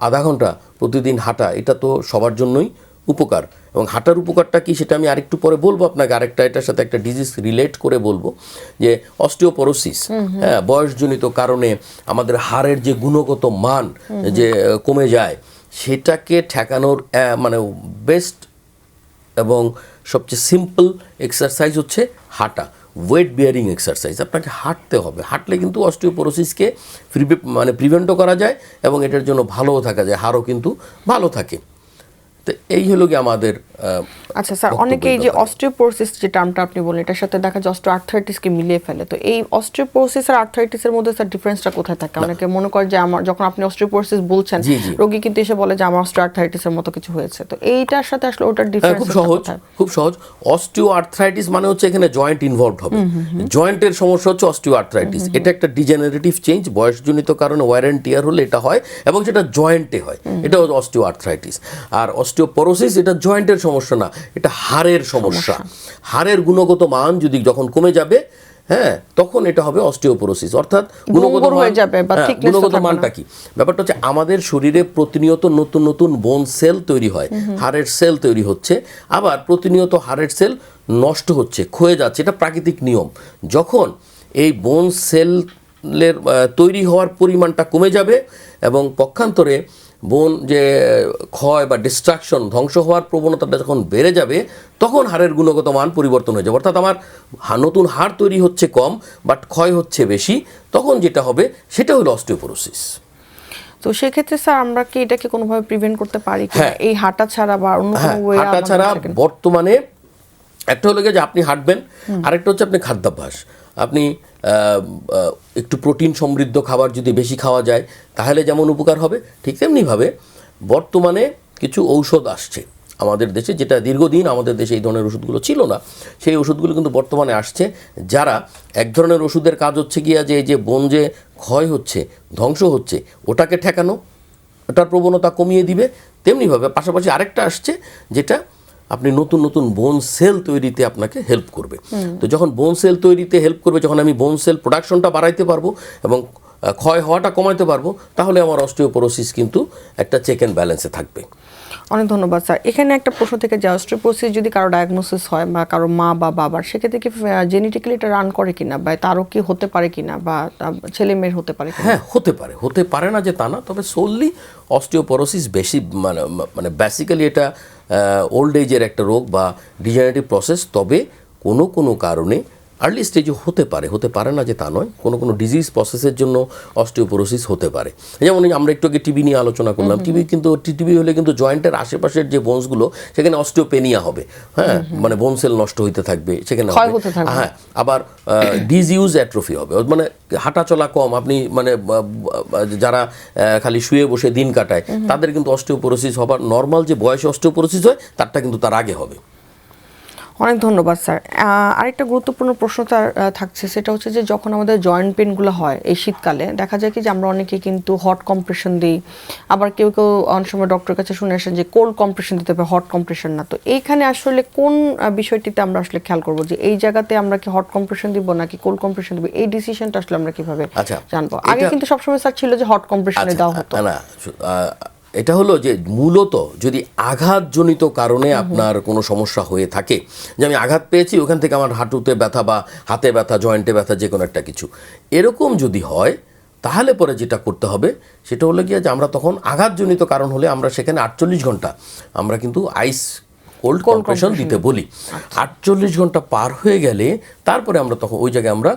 আধা ঘন্টা প্রতিদিন হাঁটা, এটা তো সবার জন্যই উপকার। এবং হাঁটার উপকারটা কি সেটা আমি আরেকটু পরে বলবো আপনাকে, আরেকটা এটার সাথে একটা ডিজিজ রিলেট করে বলবো, যে অস্টিওপোরোসিস, হ্যাঁ, বয়সজনিত কারণে আমাদের হাড়ের যে গুণগত মান যে কমে যায়, সেটাকে ঠেকানোর মানে বেস্ট এবং সবচেয়ে সিম্পল এক্সারসাইজ হচ্ছে হাঁটা। ওয়েট বিয়ারিং এক্সারসাইজ, আপনাকে হাঁটতে হবে। হাঁটলে কিন্তু অস্টিওপোরোসিসকে প্রিভেন্টও করা যায়, এবং এটার জন্য ভালোও থাকা যায়, হাড়ও কিন্তু ভালো থাকে। তো এই হলো কি আমাদের। আচ্ছা স্যার, অনেকেই যে অস্টিওপোরোসিস যে টার্মটা আপনি বলেন, এটার সাথে দেখা যায় অস্টিওআর্থ্রাইটিসকে মিলিয়ে ফেলে। তো এই অস্টিওপোরোসিস আর আর্থ্রাইটিসের মধ্যে স্যার ডিফারেন্সটা কোথায় থাকে? অনেকে মনে করে যে আমার, যখন আপনি অস্টিওপোরোসিস বলছেন, রোগী কিন্তু এসে বলে যে আমার অস্টিওআর্থ্রাইটিসের মতো কিছু হয়েছে। তো এইটার সাথে আসলে ওটার ডিফারেন্স খুব সহজ। অস্টিওআর্থ্রাইটিস মানে হচ্ছে এখানে জয়েন্ট ইনভলভড হবে। জয়েন্টের সমস্যা হচ্ছে অস্টিওআর্থ্রাইটিস। এটা একটা ডিজেনারেটিভ চেঞ্জ, বয়সজনিত কারণে ওয়্যার অ্যান্ড টিয়ার হলে এটা হয়, এবং সেটা জয়েন্টে হয়, এটা অস্টিওআর্থ্রাইটিস। আর অস্টিওপোরোসিস এটা জয়েন্টের সমস্যা না, এটা হাড়ের সমস্যা। হাড়ের গুণগত মান যখন কমে যাবে, হ্যাঁ, তখন এটা হবে অস্টিওপোরোসিস। অর্থাৎ গুণগত মানটা কি? ব্যাপারটা হচ্ছে আমাদের শরীরে প্রতিনিয়ত নতুন নতুন বোন সেল তৈরি হয়, হাড়ের সেল তৈরি হচ্ছে, আবার প্রতিনিয়ত হাড়ের সেল নষ্ট হচ্ছে, ক্ষয়ে যাচ্ছে। এটা প্রাকৃতিক নিয়ম। যখন এই বোন সেলের তৈরি হওয়ার পরিমাণটা কমে যাবে, এবং পক্ষান্তরে বোন যে ক্ষয় বা ডিস্ট্রাকশন, ধ্বংস হওয়ার প্রবণতাটা যখন বেড়ে যাবে, তখন হাড়ের গুণগত মান পরিবর্তন হয়ে যাবে। অর্থাৎ আমার নতুন হাড় তৈরি হচ্ছে কম, বাট ক্ষয় হচ্ছে বেশি, তখন যেটা হবে সেটা হলো অস্টিওপোরোসিস। তো সেক্ষেত্রে স্যার আমরা কি এটাকে কোনোভাবে প্রিভেন্ট করতে পারি কি? এই হাঁটা ছাড়া বা অন্য কোনো ওয়ে? হাঁটা ছাড়া বর্তমানে একটা হলো যে আপনি হাঁটবেন, আরেকটা হচ্ছে আপনি খাদ্যাভ্যাস। আপনি একটু প্রোটিন সমৃদ্ধ খাবার যদি বেশি খাওয়া যায়, তাহলে যেমন উপকার হবে, ঠিক তেমনিভাবে বর্তমানে কিছু ঔষধ আসছে আমাদের দেশে, যেটা দীর্ঘদিন আমাদের দেশে এই ধরনের ওষুধগুলো ছিল না, সেই ওষুধগুলো কিন্তু বর্তমানে আসছে, যারা এক ধরনের ওষুধের কাজ হচ্ছে গিয়া যে বোন যে ক্ষয় হচ্ছে, ধ্বংস হচ্ছে, ওটাকে ঠেকানো, ওটার প্রবণতা কমিয়ে দিবে। তেমনিভাবে পাশাপাশি আরেকটা আসছে যেটা আপনি নতুন নতুন বোন সেল তৈরিতে আপনাকে হেল্প করবে। তো যখন বোন সেল তৈরিতে হেল্প করবে, যখন আমি বোন সেল প্রোডাকশনটা বাড়াইতে পারবো এবং ক্ষয় হওয়াটা কমাইতে পারবো, তাহলে আমার অস্টিওপোরোসিস কিন্তু একটা চেক অ্যান্ড ব্যালেন্সে থাকবে। অনেক ধন্যবাদ স্যার। এখানে একটা প্রশ্ন থেকে যে অস্টিওপোরোসিস যদি কারো ডায়াগনোসিস হয় বা কারো মা বা বাবার, সেক্ষেত্রে কি জেনেটিক্যালি এটা রান করে কিনা, বা তারও কি হতে পারে কিনা, বা ছেলে মেয়ের হতে পারে কিনা? হ্যাঁ, হতে পারে না যে তা না, তবে সোললি অস্টিওপোরোসিস বেশি মানে বেসিক্যালি এটা ওল্ড এজের একটা রোগ বা ডিজেনারেটিভ প্রসেস। তবে কোনো কারণে আর্লি স্টেজে হতে পারে না যে তা নয়, কোনো ডিজিজ প্রসেসের জন্য অস্টিওপোরোসিস হতে পারে। যেমন আমরা একটু আগে টিবি নিয়ে আলোচনা করলাম, টিবি হলে কিন্তু জয়েন্টের আশেপাশের যে বোনসগুলো, সেখানে অস্টিওপেনিয়া হবে, হ্যাঁ, মানে বোন সেল নষ্ট হইতে থাকবে সেখানে, হ্যাঁ। আবার ডিসইউজ অ্যাট্রফি হবে, মানে হাঁটা চলা কম, আপনি মানে যারা খালি শুয়ে বসে দিন কাটায়, তাদের কিন্তু অস্টিওপোরোসিস হবার নর্মাল যে বয়সে অস্টিওপোরোসিস হয় তারটা কিন্তু তার আগে হবে। অনেক ধন্যবাদ স্যার। আরেকটা গুরুত্বপূর্ণ প্রশ্ন তার থাকছে, সেটা হচ্ছে যে যখন আমাদের জয়েন্ট পেনগুলো হয় এই শীতকালে, দেখা যায় কি যে আমরা অনেকে কিন্তু হট কম্প্রেশন দিই, আবার কেউ অনেক সময় ডক্টরের কাছে শুনে আসেন যে কোল্ড কম্প্রেশন দিতে হবে, হট কম্প্রেশন না। তো এইখানে আসলে কোন বিষয়টিতে আমরা আসলে খেয়াল করবো যে এই জায়গাতে আমরা কি হট কম্প্রেশন দিব নাকি কোল্ড কম্প্রেশন দিব, এই ডিসিশনটা আসলে আমরা কিভাবে জানবো? আগে কিন্তু সবসময় স্যার ছিল যে হট কম্প্রেশনে দেওয়া হতো। না, এটা হলো যে মূলত যদি আঘাতজনিত কারণে আপনার কোনো সমস্যা হয়ে থাকে, যে আমি আঘাত পেয়েছি, ওখান থেকে আমার হাঁটুতে ব্যথা বা হাতে ব্যথা, জয়েন্টে ব্যথা, যে কোনো একটা কিছু, এরকম যদি হয়, তাহলে পরে যেটা করতে হবে সেটা হলো গিয়ে যে আমরা তখন আঘাতজনিত কারণ হলে আমরা সেখানে 48 ঘন্টা আমরা কিন্তু আইস কোল্ড কম্প্রেশন দিতে বলি। 48 ঘন্টা পার হয়ে গেলে তারপরে আমরা তখন ওই জায়গায় আমরা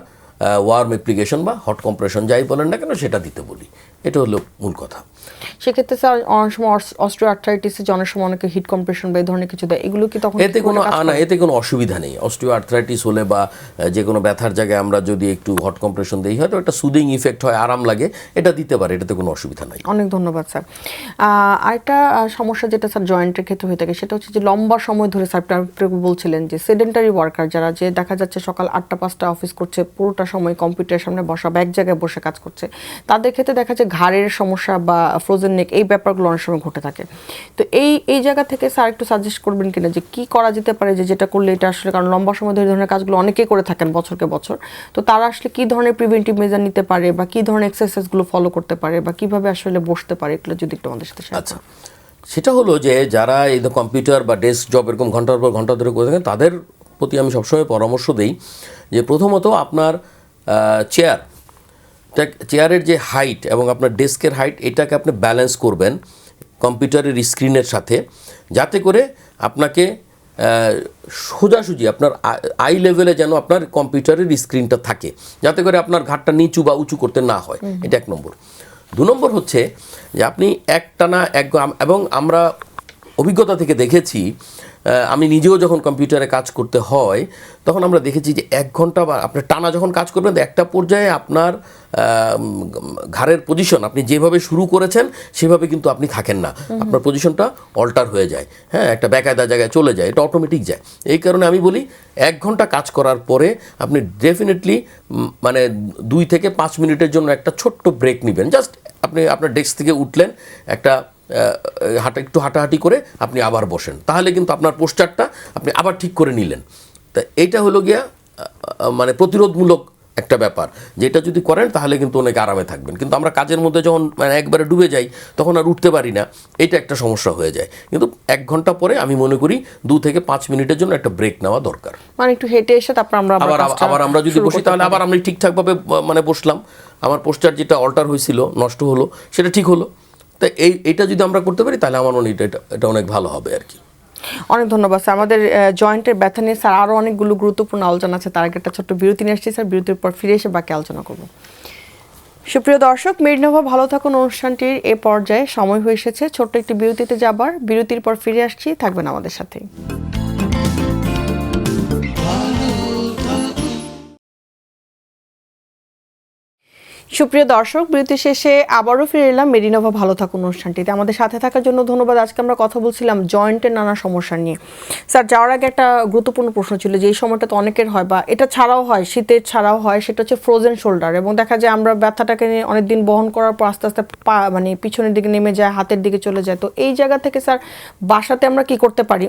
ওয়ার্ম অ্যাপ্লিকেশন বা হট কম্প্রেশন যাই বলেন না কেন সেটা দিতে বলি। এটা হলো মূল কথা। সেক্ষেত্রে স্যার অনেক সময় অস্টিও আর্থ্রাইটিসে অনেক সময় অনেকে হিট কম্প্রেশন বা এই ধরনের কিছু দেয়, এগুলো কি তখন এতে কোনো অসুবিধা নেই। অস্টিও আর্থ্রাইটিস হলে বা যে কোনো ব্যথার জায়গায় আমরা যদি একটু হট কম্প্রেশন দিই, হয়তো একটা সুদিং ইফেক্ট হয়, আরাম লাগে, এটা দিতে পারে, এটাতে কোনো অসুবিধা নাই। অনেক ধন্যবাদ স্যার। আরেকটা সমস্যা যেটা স্যার জয়েন্টের ক্ষেত্রে হয়ে থাকে, সেটা হচ্ছে যে লম্বা সময় ধরে স্যার বলছিলেন যে সেডেন্টারি ওয়ার্কার যারা, যে দেখা যাচ্ছে সকাল 8টা-5টা অফিস করছে, পুরোটা সময় কম্পিউটারের সামনে বসা বা এক জায়গায় বসে কাজ করছে, তাদের ক্ষেত্রে দেখা যায় ঘাড়ের সমস্যা বা ফ্রোজেন নেক, এই ব্যাপারগুলো অনেক সময় ঘটে থাকে। তো এই জায়গা থেকে স্যার একটু সাজেস্ট করবেন কিনা যে কি করা যেতে পারে, যেটা করলে এটা আসলে, কারণ লম্বা সময় ধরে ধরনের কাজগুলো অনেকেই করে থাকেন বছরকে বছর, তো তারা আসলে কি ধরনের প্রিভেন্টিভ মেজার নিতে পারে বা কি ধরনের এক্সারসাইজগুলো ফলো করতে পারে বা কিভাবে আসলে বসতে পারে, এগুলো যদি একটু আমাদের সাথে শেয়ার করেন। সেটা হলো যে যারা এই কম্পিউটার বা ডেস্ক জব এরকম ঘন্টার পর ঘন্টা ধরে করে থাকেন, তাদের প্রতি আমি সবসময় পরামর্শ দিই যে প্রথমত আপনার চেয়ারের যে হাইট এবং আপনার ডেস্কের হাইট, এটাকে আপনি ব্যালেন্স করবেন কম্পিউটারের স্ক্রিনের সাথে, যাতে করে আপনাকে সোজাসুজি আপনার আই লেভেলে যেন আপনার কম্পিউটারের স্ক্রিনটা থাকে, যাতে করে আপনার ঘাটটা নিচু বা উঁচু করতে না হয়। এটা 1 নম্বর। 2 নম্বর হচ্ছে যে আপনি একটানা এবং আমরা অভিজ্ঞতা থেকে দেখেছি, আমি নিজেও যখন কম্পিউটারে কাজ করতে হয় তখন আমরা দেখেছি যে 1 ঘন্টা বা আপনার টানা যখন কাজ করবেন, একটা পর্যায়ে আপনার ঘাড়ের পজিশন আপনি যেভাবে শুরু করেছেন সেভাবে কিন্তু আপনি থাকেন না, আপনার পজিশনটা অল্টার হয়ে যায়, হ্যাঁ, একটা বেকায়দা জায়গায় চলে যায়, এটা অটোমেটিক যায়। এই কারণে আমি বলি 1 ঘন্টা কাজ করার পরে আপনি ডেফিনেটলি মানে 2 থেকে 5 মিনিটের জন্য একটা ছোট্ট ব্রেক নেবেন। জাস্ট আপনি আপনার ডেস্ক থেকে উঠলেন, একটু হাঁটাহাঁটি করে আপনি আবার বসেন, তাহলে কিন্তু আপনার পোস্টারটা আপনি আবার ঠিক করে নিলেন। তা এইটা হলো গিয়া মানে প্রতিরোধমূলক একটা ব্যাপার, যেটা যদি করেন তাহলে কিন্তু অনেক আরামে থাকবেন। কিন্তু আমরা কাজের মধ্যে যখন মানে একবারে ডুবে যাই তখন আর উঠতে পারি না, এটা একটা সমস্যা হয়ে যায়। কিন্তু 1 ঘন্টা পরে আমি মনে করি 2 থেকে 5 মিনিটের জন্য একটা ব্রেক নেওয়া দরকার, মানে একটু হেঁটে এসে তারপর আবার আমরা যদি বসি তাহলে আবার আমরা ঠিকঠাকভাবে মানে বসলাম, আমার পোস্টার যেটা অল্টার হয়েছিল, নষ্ট হলো, সেটা ঠিক হলো। তো এইটা যদি আমরা করতে পারি তাহলে আমার মনে হয় এটা অনেক ভালো হবে আর কি। অনেক ধন্যবাদ স্যার। আমাদের জয়েন্টের ব্যথা নিয়ে স্যার আরও অনেকগুলো গুরুত্বপূর্ণ আলোচনা আছে, তার আগে একটা ছোট্ট বিরতি নিয়ে আসছি স্যার, বিরতির পর ফিরে এসে বাকি আলোচনা করব। সুপ্রিয় দর্শক, মেডিনোভা ভালো থাকুন অনুষ্ঠানটির এ পর্যায়ে সময় হয়ে এসেছে ছোট্ট একটি বিরতিতে যাবার। বিরতির পর ফিরে আসছি, থাকবেন আমাদের সাথেই। সুপ্রিয় দর্শক, বিরতি শেষে আবারও ফিরে এলাম মেডিনোভা ভালো থাকুন অনুষ্ঠানটিতে। আমাদের সাথে থাকার জন্য ধন্যবাদ। আজকে আমরা কথা বলছিলাম জয়েন্টের নানা সমস্যা নিয়ে। স্যার, যাওয়ার আগে একটা গুরুত্বপূর্ণ প্রশ্ন ছিল যে এই সময়টা তো অনেকের হয়, বা এটা ছাড়াও হয়, শীতের ছাড়াও হয়, সেটা হচ্ছে ফ্রোজেন শোল্ডার। এবং দেখা যায় আমরা ব্যথাটাকে নিয়ে অনেকদিন বহন করার পর আস্তে আস্তে মানে পিছনের দিকে নেমে যায়, হাতের দিকে চলে যায়। তো এই জায়গা থেকে স্যার বাসাতে আমরা কি করতে পারি,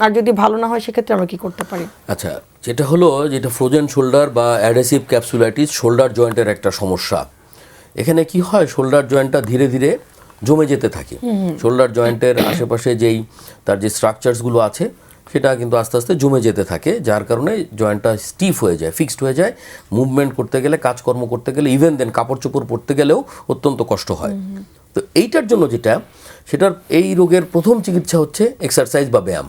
আর যদি ভালো না হয় সেক্ষেত্রে আমরা কি করতে পারি? আচ্ছা, যেটা ফ্রোজেন শোল্ডার বা অ্যাডহেসিভ ক্যাপসুলাইটিস শোল্ডার জয়েন্টের একটা সমস্যা। এখানে কি হয়, শোল্ডার জয়েন্টটা ধীরে ধীরে জমে যেতে থাকে। শোল্ডার জয়েন্টের আশেপাশে যেই তার যে স্ট্রাকচারসগুলো আছে সেটা কিন্তু আস্তে আস্তে জমে যেতে থাকে, যার কারণে জয়েন্টটা স্টিফ হয়ে যায়, ফিক্সড হয়ে যায়। মুভমেন্ট করতে গেলে, কাজকর্ম করতে গেলে, ইভেন দেন কাপড় চোপড় পরতে গেলেও অত্যন্ত কষ্ট হয়। তো এইটার জন্য সেটার এই রোগের প্রথম চিকিৎসা হচ্ছে এক্সারসাইজ বা ব্যায়াম।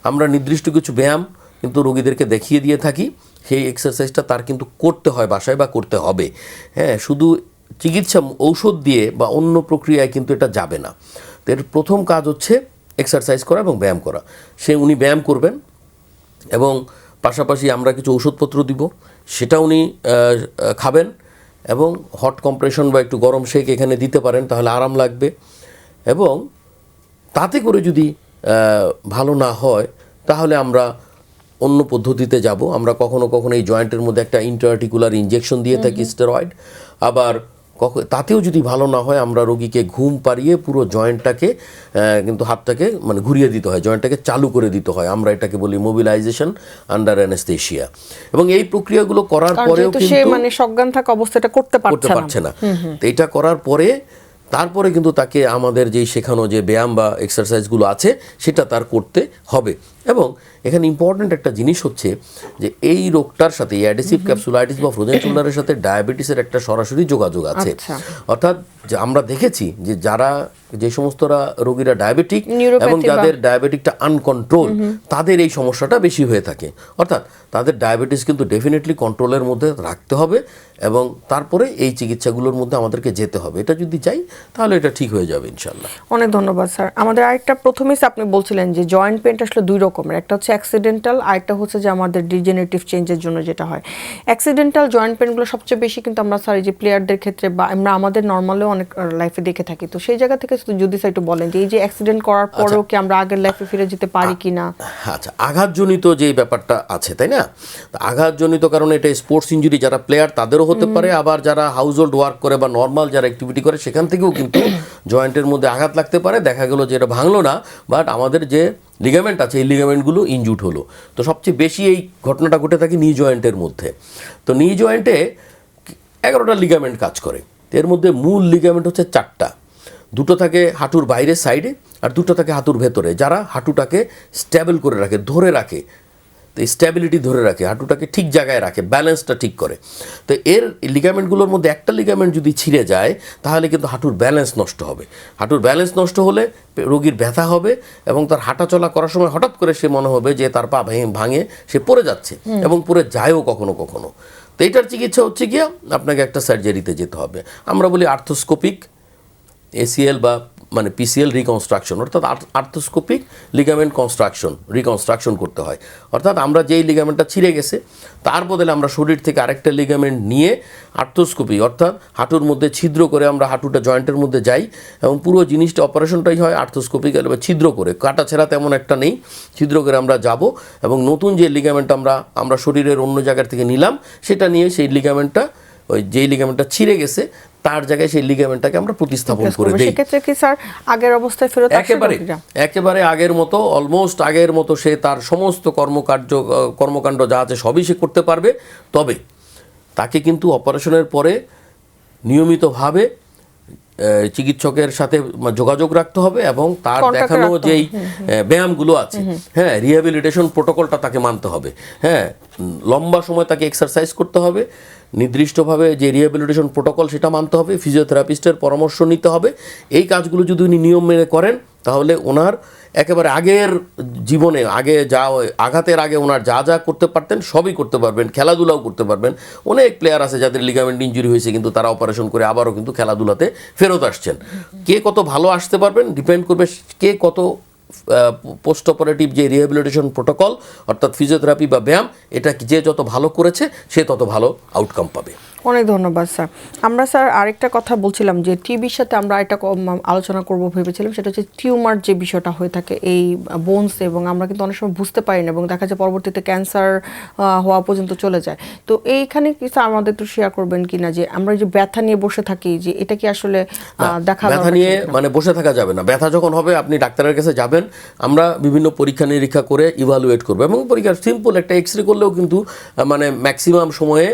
আমরা নির্দিষ্ট কিছু ব্যায়াম কিন্তু রোগীদেরকে দেখিয়ে দিয়ে থাকি। সেই এক্সারসাইজটা তার কিন্তু করতে হয় বাসায়, বা করতে হবে। হ্যাঁ, শুধু চিকিৎসা ঔষধ দিয়ে বা অন্য প্রক্রিয়ায় কিন্তু এটা যাবে না। তো এর প্রথম কাজ হচ্ছে এক্সারসাইজ করা এবং ব্যায়াম করা। উনি ব্যায়াম করবেন এবং পাশাপাশি আমরা কিছু ওষুধপত্র দিব, সেটা উনি খাবেন। এবং হট কম্প্রেশন বা একটু গরম শেক এখানে দিতে পারেন, তাহলে আরাম লাগবে। এবং তাতে করে যদি ভালো না হয় তাহলে আমরা অন্য পদ্ধতিতে যাব। আমরা কখনো কখনো এই জয়েন্টের মধ্যে একটা ইন্ট্রাআর্টিকুলার ইনজেকশন দিয়ে থাকি, স্টেরয়েড। আবার তাতেও যদি ভালো না হয় আমরা রোগীকে ঘুম পাড়িয়ে পুরো জয়েন্টটাকে কিন্তু হাতটাকে মানে ঘুরিয়ে দিতে হয়, জয়েন্টটাকে চালু করে দিতে হয়। আমরা এটাকে বলি মোবিলাইজেশন আন্ডার অ্যানেস্থেশিয়া। এবং এই প্রক্রিয়াগুলো করার পরেও কিন্তু সে মানে সজ্ঞান থাকা অবস্থাটা করতে পারছে না। তো এটা করার পরে তারপরে কিন্তু তাকে আমাদের যেই শেখানো যে ব্যায়াম বা এক্সারসাইজগুলো আছে সেটা তার করতে হবে। এবং এখানে ইম্পর্ট্যান্ট একটা জিনিস হচ্ছে যে এই রোগটার সাথে, অ্যাডহেসিভ ক্যাপসুলাইটিস বা ফ্রোজেন শোল্ডারের সাথে ডায়াবেটিসের একটা সরাসরি যোগাযোগ আছে। অর্থাৎ যে আমরা দেখেছি যে যে সমস্তরা রোগীরা ডায়াবেটিক এবং যাদের ডায়াবেটিকটা আনকন্ট্রোল, তাদের এই সমস্যাটা বেশি হয়ে থাকে। অর্থাৎ তাদের ডায়াবেটিস কিন্তু ডেফিনেটলি কন্ট্রোলের মধ্যে রাখতে হবে এবং তারপরে এই চিকিৎসাগুলোর মধ্যে আমাদেরকে যেতে হবে। এটা যদি যাই তাহলে এটা ঠিক হয়ে যাবে ইনশাল্লাহ। অনেক ধন্যবাদ স্যার। আমাদের আরেকটা, প্রথমেই আপনি বলছিলেন যে জয়েন্ট পেইনটা আসলে দুই রকমের, একটা হচ্ছে অ্যাক্সিডেন্টাল, আরেকটা হচ্ছে যে আমাদের ডিজেনারেটিভ চেঞ্জের জন্য যেটা হয়। অ্যাক্সিডেন্টাল জয়েন্ট পেইনগুলো সবচেয়ে বেশি কিন্তু আমরা স্যার এই যে প্লেয়ারদের ক্ষেত্রে বা আমরা আমাদের নর্মালেও অনেক লাইফে দেখে থাকি। তো সেই জায়গা থেকে যদি স্যার একটু বলেন যে এই যে অ্যাক্সিডেন্ট করার পরেও কি আমরা আগের লাইফে ফিরে যেতে পারি কিনা? আচ্ছা, আঘাতজনিত যে ব্যাপারটা আছে, তাই না? আঘাতজনিত কারণে এটা স্পোর্টস ইনজুরি, যারা প্লেয়ার তাদেরও হতে পারে, আবার যারা হাউস হোল্ড ওয়ার্ক করে বা নর্মাল যারা অ্যাক্টিভিটি করে সেখান থেকেও কিন্তু জয়েন্টের মধ্যে আঘাত লাগতে পারে। দেখা গেল যে এটা ভাঙলো না, বাট আমাদের যে লিগামেন্ট আছে এই লিগামেন্টগুলো ইনজুর্ড হলো। তো সবচেয়ে বেশি এই ঘটনাটা ঘটে থাকে নি জয়েন্টের মধ্যে। তো নি জয়েন্টে 11টা লিগামেন্ট কাজ করে। এর মধ্যে মূল লিগামেন্ট হচ্ছে 4টা। 2টো থাকে হাঁটুর বাইরের সাইডে আর 2টো থাকে হাঁটুর ভেতরে, যারা হাঁটুটাকে স্ট্যাবল করে রাখে, ধরে রাখে। তো স্ট্যাবিলিটি ধরে রাখে, হাঁটুটাকে ঠিক জায়গায় রাখে, ব্যালেন্সটা ঠিক করে। তো এর লিগামেন্টগুলোর মধ্যে একটা লিগামেন্ট যদি ছিঁড়ে যায় তাহলে কিন্তু হাঁটুর ব্যালেন্স নষ্ট হবে। হাঁটুর ব্যালেন্স নষ্ট হলে রোগীর ব্যথা হবে এবং তার হাঁটা চলা করার সময় হঠাৎ করে সে মনে হবে যে তার পা ভাঙে সে পড়ে যাচ্ছে এবং পড়ে যায়ও কখনো কখনো। তো এইটার চিকিৎসা হচ্ছে গিয়া আপনাকে একটা সার্জারিতে যেতে হবে। আমরা বলি আর্থোস্কোপিক এসিএল বা মানে পিসিএল রিকনস্ট্রাকশন, অর্থাৎ আর্থোস্কোপিক লিগামেন্ট রিকনস্ট্রাকশন করতে হয়। অর্থাৎ আমরা যেই লিগামেন্টটা ছিঁড়ে গেছে তার বদলে আমরা শরীর থেকে আরেকটা লিগামেন্ট নিয়ে আর্থোস্কোপি, অর্থাৎ হাঁটুর মধ্যে ছিদ্র করে আমরা হাঁটুটা জয়েন্টের মধ্যে যাই এবং পুরো জিনিসটা অপারেশনটাই হয় আর্থোস্কোপিক্যাল বা ছিদ্র করে, কাটা ছেঁড়া তেমন একটা নেই, ছিদ্র করে আমরা যাব এবং নতুন যে লিগামেন্ট আমরা শরীরের অন্য জায়গার থেকে নিলাম সেটা নিয়ে সেই লিগামেন্টটা, ওই যেই লিগামেন্টটা ছিঁড়ে গেছে তার জায়গায় সেই লিগামেন্টটাকে আমরা প্রতিস্থাপন করে দেই। সেক্ষেত্রে কি স্যার আগের অবস্থায় ফেরত আসে? একেবারে আগের মতো, অলমোস্ট আগের মতো সে তার সমস্ত কর্মকাণ্ড যা আছে সবই সে করতে পারবে। তবে তাকে কিন্তু অপারেশনের পরে নিয়মিতভাবে চিকিৎসকের সাথে যোগাযোগ রাখতে হবে এবং তার দেখানো যেই ব্যায়ামগুলো আছে, হ্যাঁ, রিহ্যাবিলিটেশন প্রোটোকলটা তাকে মানতে হবে। হ্যাঁ, লম্বা সময় তাকে এক্সারসাইজ করতে হবে, নির্দিষ্টভাবে যে রিহ্যাবিলিটেশন প্রোটোকল সেটা মানতে হবে, ফিজিওথেরাপিস্টের পরামর্শ নিতে হবে। এই কাজগুলো যদি উনি নিয়ম মেনে করেন তাহলে ওনার একেবারে আগের জীবনে আঘাতের আগে ওনার যা করতে পারতেন সবই করতে পারবেন, খেলাধুলাও করতে পারবেন। অনেক প্লেয়ার আছে যাদের লিগামেন্ট ইনজুরি হয়েছে কিন্তু তারা অপারেশন করে আবারও কিন্তু খেলাধুলাতে ফেরত আসছেন। কে কত ভালো আসতে পারবেন ডিপেন্ড করবে কে কত পোস্ট অপারেটিভ যে রিহ্যাবিলিটেশন প্রোটোকল অর্থাৎ ফিজিওথেরাপি বা ব্যায়াম, এটা যে যত ভালো করেছে সে তত ভালো আউটকাম পাবে। অনেক ধন্যবাদ স্যার। আমরা স্যার আরেকটা কথা বলছিলাম যে টিবির সাথে আমরা একটা আলোচনা করব ভেবেছিলাম, সেটা হচ্ছে টিউমার যে বিষয়টা হয়ে থাকে এই বোনস, এবং আমরা কিন্তু অনেক সময় বুঝতে পারি না এবং দেখা যায় পরবর্তীতে ক্যান্সার হওয়া পর্যন্ত চলে যায়। তো এইখানে কি স্যার আমাদের একটু শেয়ার করবেন কিনা যে আমরা যে ব্যথা নিয়ে বসে থাকি, যে এটা কি আসলে দেখা ব্যথা নিয়ে মানে বসে থাকা যাবে না। ব্যথা যখন হবে আপনি ডাক্তারের কাছে যাবেন, আমরা বিভিন্ন পরীক্ষা নিরীক্ষা করে ইভালুয়েট করবো, এবং পরীক্ষা সিম্পল একটা এক্সরে করলেও কিন্তু মানে ম্যাক্সিমাম সময়ে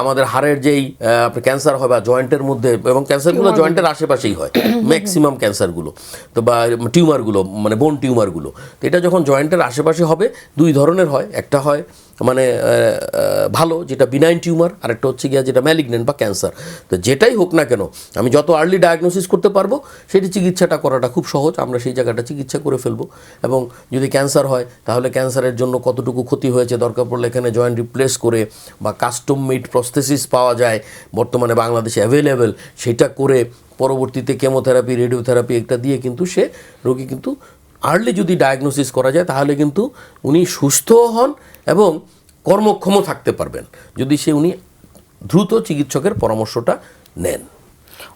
আমাদের হাড়ের যেই আপনার ক্যান্সার হয় বা জয়েন্টের মধ্যে, এবং ক্যান্সারগুলো জয়েন্টের আশেপাশেই হয় ম্যাক্সিমাম ক্যান্সারগুলো, তো বা টিউমারগুলো মানে বোন টিউমারগুলো। তো এটা যখন জয়েন্টের আশেপাশে হবে, দুই ধরনের হয়, একটা হয় মানে ভালো যেটা বিনাইন টিউমার, আর একটা হচ্ছে গিয়া যেটা ম্যালিগনেন্ট বা ক্যান্সার। তো যেটাই হোক না কেন আমি যত আর্লি ডায়াগনোসিস করতে পারবো সেটি চিকিৎসাটা করাটা খুব সহজ, আমরা সেই জায়গাটা চিকিৎসা করে ফেলবো। এবং যদি ক্যান্সার হয় তাহলে ক্যান্সারের জন্য কতটুকু ক্ষতি হয়েছে, দরকার পড়লে এখানে জয়েন্ট রিপ্লেস করে বা কাস্টম মেড প্রস্থেসিস পাওয়া যায় বর্তমানে বাংলাদেশে অ্যাভেলেবেল, সেটা করে পরবর্তীতে কেমোথেরাপি রেডিওথেরাপি একটা দিয়ে কিন্তু সে রোগী কিন্তু আর্লি যদি ডায়াগনোসিস করা যায় তাহলে কিন্তু উনি সুস্থও হন এবং কর্মক্ষম থাকতে পারবেন, যদি উনি দ্রুত চিকিৎসকের পরামর্শটা নেন।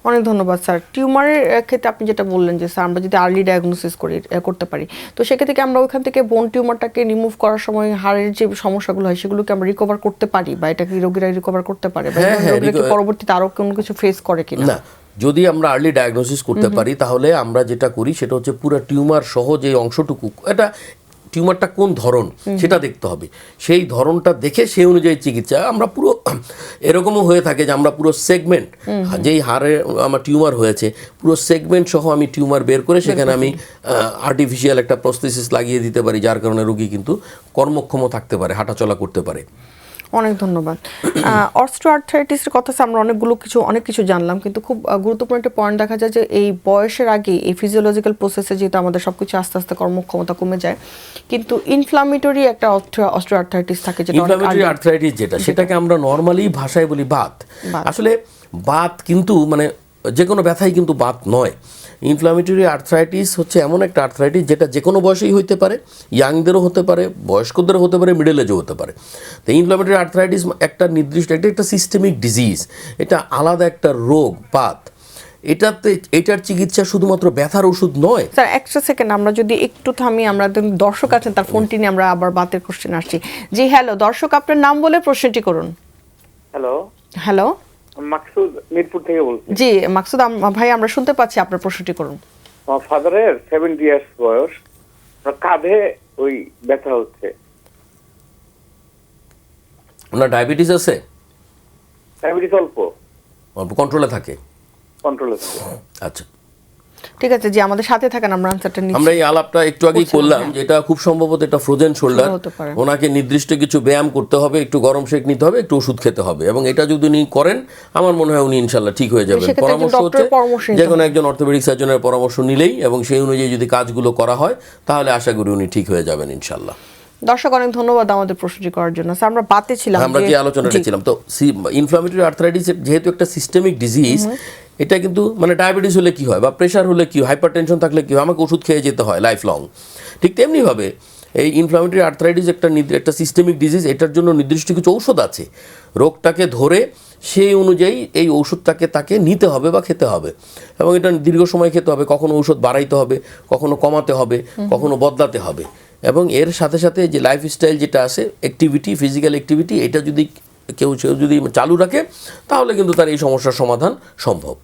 অনেক ধন্যবাদ স্যার। টিউমারের ক্ষেত্রে আপনি যেটা বললেন যে স্যার আমরা যদি আর্লি ডায়াগনোসিস করতে পারি, তো সেক্ষেত্রে আমরা ওইখান থেকে বোন টিউমারটাকে রিমুভ করার সময় হাড়ের যে সমস্যাগুলো হয় সেগুলোকে আমরা রিকভার করতে পারি, বা এটা কি রোগীরা রিকভার করতে পারে, বা রোগীরা কি পরবর্তীতে আরো কোনো কিছু ফেস করে কিনা? না, যদি আমরা আর্লি ডায়াগনোসিস করতে পারি তাহলে আমরা যেটা করি সেটা হচ্ছে পুরো টিউমার সহ যে অংশটুকু, এটা টিউমারটা কোন ধরন সেটা দেখতে হবে, সেই ধরনটা দেখে সেই অনুযায়ী চিকিৎসা। আমরা পুরো এরকমও হয়ে থাকে যে আমরা পুরো সেগমেন্ট, যেই হাড়ে আমার টিউমার হয়েছে পুরো সেগমেন্ট সহ আমি টিউমার বের করে সেখানে আমি আর্টিফিশিয়াল একটা প্রস্থেসিস লাগিয়ে দিতে পারি, যার কারণে রোগী কিন্তু কর্মক্ষম থাকতে পারে, হাঁটাচলা করতে পারে। অনেক ধন্যবাদ। অস্টিওআর্থ্রাইটিসের কথা আমরা অনেক কিছু জানলাম, কিন্তু খুব গুরুত্বপূর্ণ একটা পয়েন্ট দেখা যায় যে এই বয়সের আগে এই ফিজিওলজিক্যাল প্রসেসে যেহেতু আমাদের সবকিছু আস্তে আস্তে কর্মক্ষমতা কমে যায়, কিন্তু ইনফ্লামেটরি একটা অস্টিওআর্থ্রাইটিস থাকে, যেটা ইনফ্লামেটরি আর্থ্রাইটিস যেটা, সেটাকে আমরা নর্মালি ভাষায় বলি বাত। আসলে বাত কিন্তু মানে যে কোনো ব্যথাই কিন্তু বাত নয়। ইনফ্লামেটরি আর্থ্রাইটিস হচ্ছে এমন একটা আর্থ্রাইটিস যেটা যে কোনো বয়সেই হতে পারে, ইয়াংদেরও হতে পারে, বয়স্কদেরও হতে পারে, মিডল এজও হতে পারে। তো ইনফ্লামেটরি আর্থ্রাইটিস একটা নির্দিষ্ট একটা সিস্টেমিক ডিজিজ, এটা আলাদা একটা রোগ বাত। এটার চিকিৎসা শুধুমাত্র ব্যথার ওষুধ নয়। স্যার একটা সেকেন্ড আমরা যদি একটু থামি, আমরা দর্শক আছেন তার ফোনটি নিয়ে আমরা আবার বাতের কোশ্চেন আসছি। জি হ্যালো দর্শক, আপনার নাম বলে প্রশ্নটি করুন। হ্যালো মাকসুদ মিরপুর থেকে বলছি। জি মাকসুদ ভাই, আমরা শুনতে পাচ্ছি, আপনার প্রশ্নটি করুন। আমার ফাদারের 70 ইয়ার্স বয়স, কাঁধে ওই ব্যথা হচ্ছে। ওনার ডায়াবেটিস আছে? ডায়াবেটিস অল্প কন্ট্রোলে থাকে? কন্ট্রোলে থাকে। আচ্ছা ঠিক আছে, যে আমাদের সাথে থাকেন, আমরা আনসারটা নিচ্ছি। আমরা এই আলাপটা একটু আগেই করলাম যে এটা খুব সম্ভবত এটা ফ্রোজেন শোল্ডার। ওনাকে নির্দিষ্ট কিছু ব্যায়াম করতে হবে, একটু গরম শেক নিতে হবে, একটু ওষুধ খেতে হবে, এবং এটা যদি উনি করেন আমার মনে হয় উনি ইনশাল্লাহ ঠিক হয়ে যাবেন। পরামর্শ হচ্ছে যে কোনো একজন অর্থোপেডিক সার্জনের পরামর্শ নিলেই এবং সেই অনুযায়ী যদি কাজগুলো করা হয় তাহলে আশা করি উনি ঠিক হয়ে যাবেন ইনশাল্লাহ। দর্শক অনেক ধন্যবাদ আমাদের প্রশ্নটি করার জন্য। স্যার আমরা বাতে ছিলাম, আমরা যে আলোচনাটা ছিলাম, তো ইনফ্লামেটরি আর্থ্রাইটিস যেহেতু একটা সিস্টেমিক ডিজিজ, এটা কিন্তু মানে ডায়াবেটিস হলে কি হয় বা প্রেশার হলে কি হয়, হাইপারটেনশন থাকলে কি হয়, আমাকে ওষুধ খেয়ে যেতে হয় লাইফ লং। ঠিক তেমনিভাবে এই ইনফ্লামেটরি আর্থ্রাইটিস একটা সিস্টেমিক ডিজিজ, এটার জন্য নির্দিষ্ট কিছু ঔষধ আছে। রোগটাকে ধরে সেই অনুযায়ী এই ওষুধটাকে তাকে নিতে হবে বা খেতে হবে, এবং এটা দীর্ঘ সময় খেতে হবে। কখনো ঔষধ বাড়াইতে হবে, কখনো কমাতে হবে, কখনো বদলাতে হবে। এবং এর সাথে সাথে যে লাইফস্টাইল যেটা আছে, অ্যাক্টিভিটি, ফিজিক্যাল অ্যাক্টিভিটি, এটা যদি কেউ যদি চালু রাখে তাহলে কিন্তু তার এই সমস্যার সমাধান সম্ভব।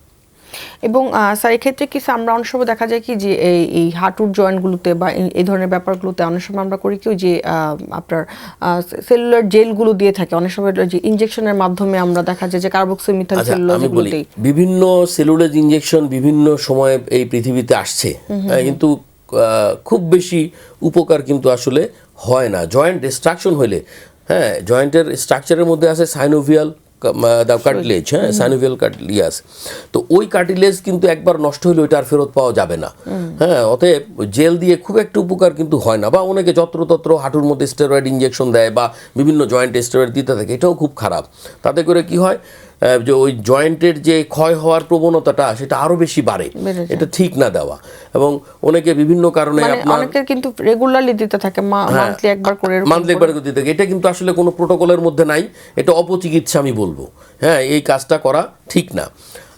এবং স্যার এক্ষেত্রে কি আমরা অনেক সময় দেখা যায় কি যে এই হাঁটুর জয়েন্টগুলোতে বা এই ধরনের ব্যাপারগুলোতে অনেক সময় আমরা করি কি যে আপনার সেলুলার জেলগুলো দিয়ে থাকে, অনেক সময় যে ইনজেকশনের মাধ্যমে আমরা দেখা যায় যে কার্বক্সিমিথাইল সেলুলোজ। আমি বলি বিভিন্ন সেলুলোজ ইনজেকশন বিভিন্ন সময়ে এই পৃথিবীতে আসছে, কিন্তু খুব বেশি উপকার কিন্তু আসলে হয় না। জয়েন্ট ডিস্ট্রাকশন হলে, হ্যাঁ, জয়েন্টের স্ট্রাকচারের মধ্যে আছে সাইনোভিয়াল কার্টিলেজ, হ্যাঁ, সাইনোভিয়াল কার্টিলিয়াস। তো ওই কার্টিলেজ কিন্তু একবার নষ্ট হলে ওইটা আর ফেরত পাওয়া যাবে না। হ্যাঁ, অতএব জেল দিয়ে খুব একটা উপকার কিন্তু হয় না, বা অনেকে যত্রতত্র হাঁটুর মধ্যে স্টেরয়েড ইনজেকশন দেয় বা বিভিন্ন জয়েন্ট স্টেরয়েড দিতে থাকে, এটাও খুব খারাপ। তাতে করে কি হয়, যে ওই জয়েন্টের যে ক্ষয় হওয়ার প্রবণতাটা সেটা আরো বেশি বাড়ে, বেড়ে যায়। এটা ঠিক না দেওয়া। এবং অনেকে বিভিন্ন কারণে মানে আপনার অনেকের কিন্তু রেগুলারলি দিতে থাকে মান্থলি একবার করে এরকম মান্থলি একবার করে দিতে থাকে। এটা কিন্তু আসলে কোনো প্রোটোকলের মধ্যে নাই, এটা অপচিকিৎসা আমি বলবো। হ্যাঁ, এই কাজটা করা ঠিক না।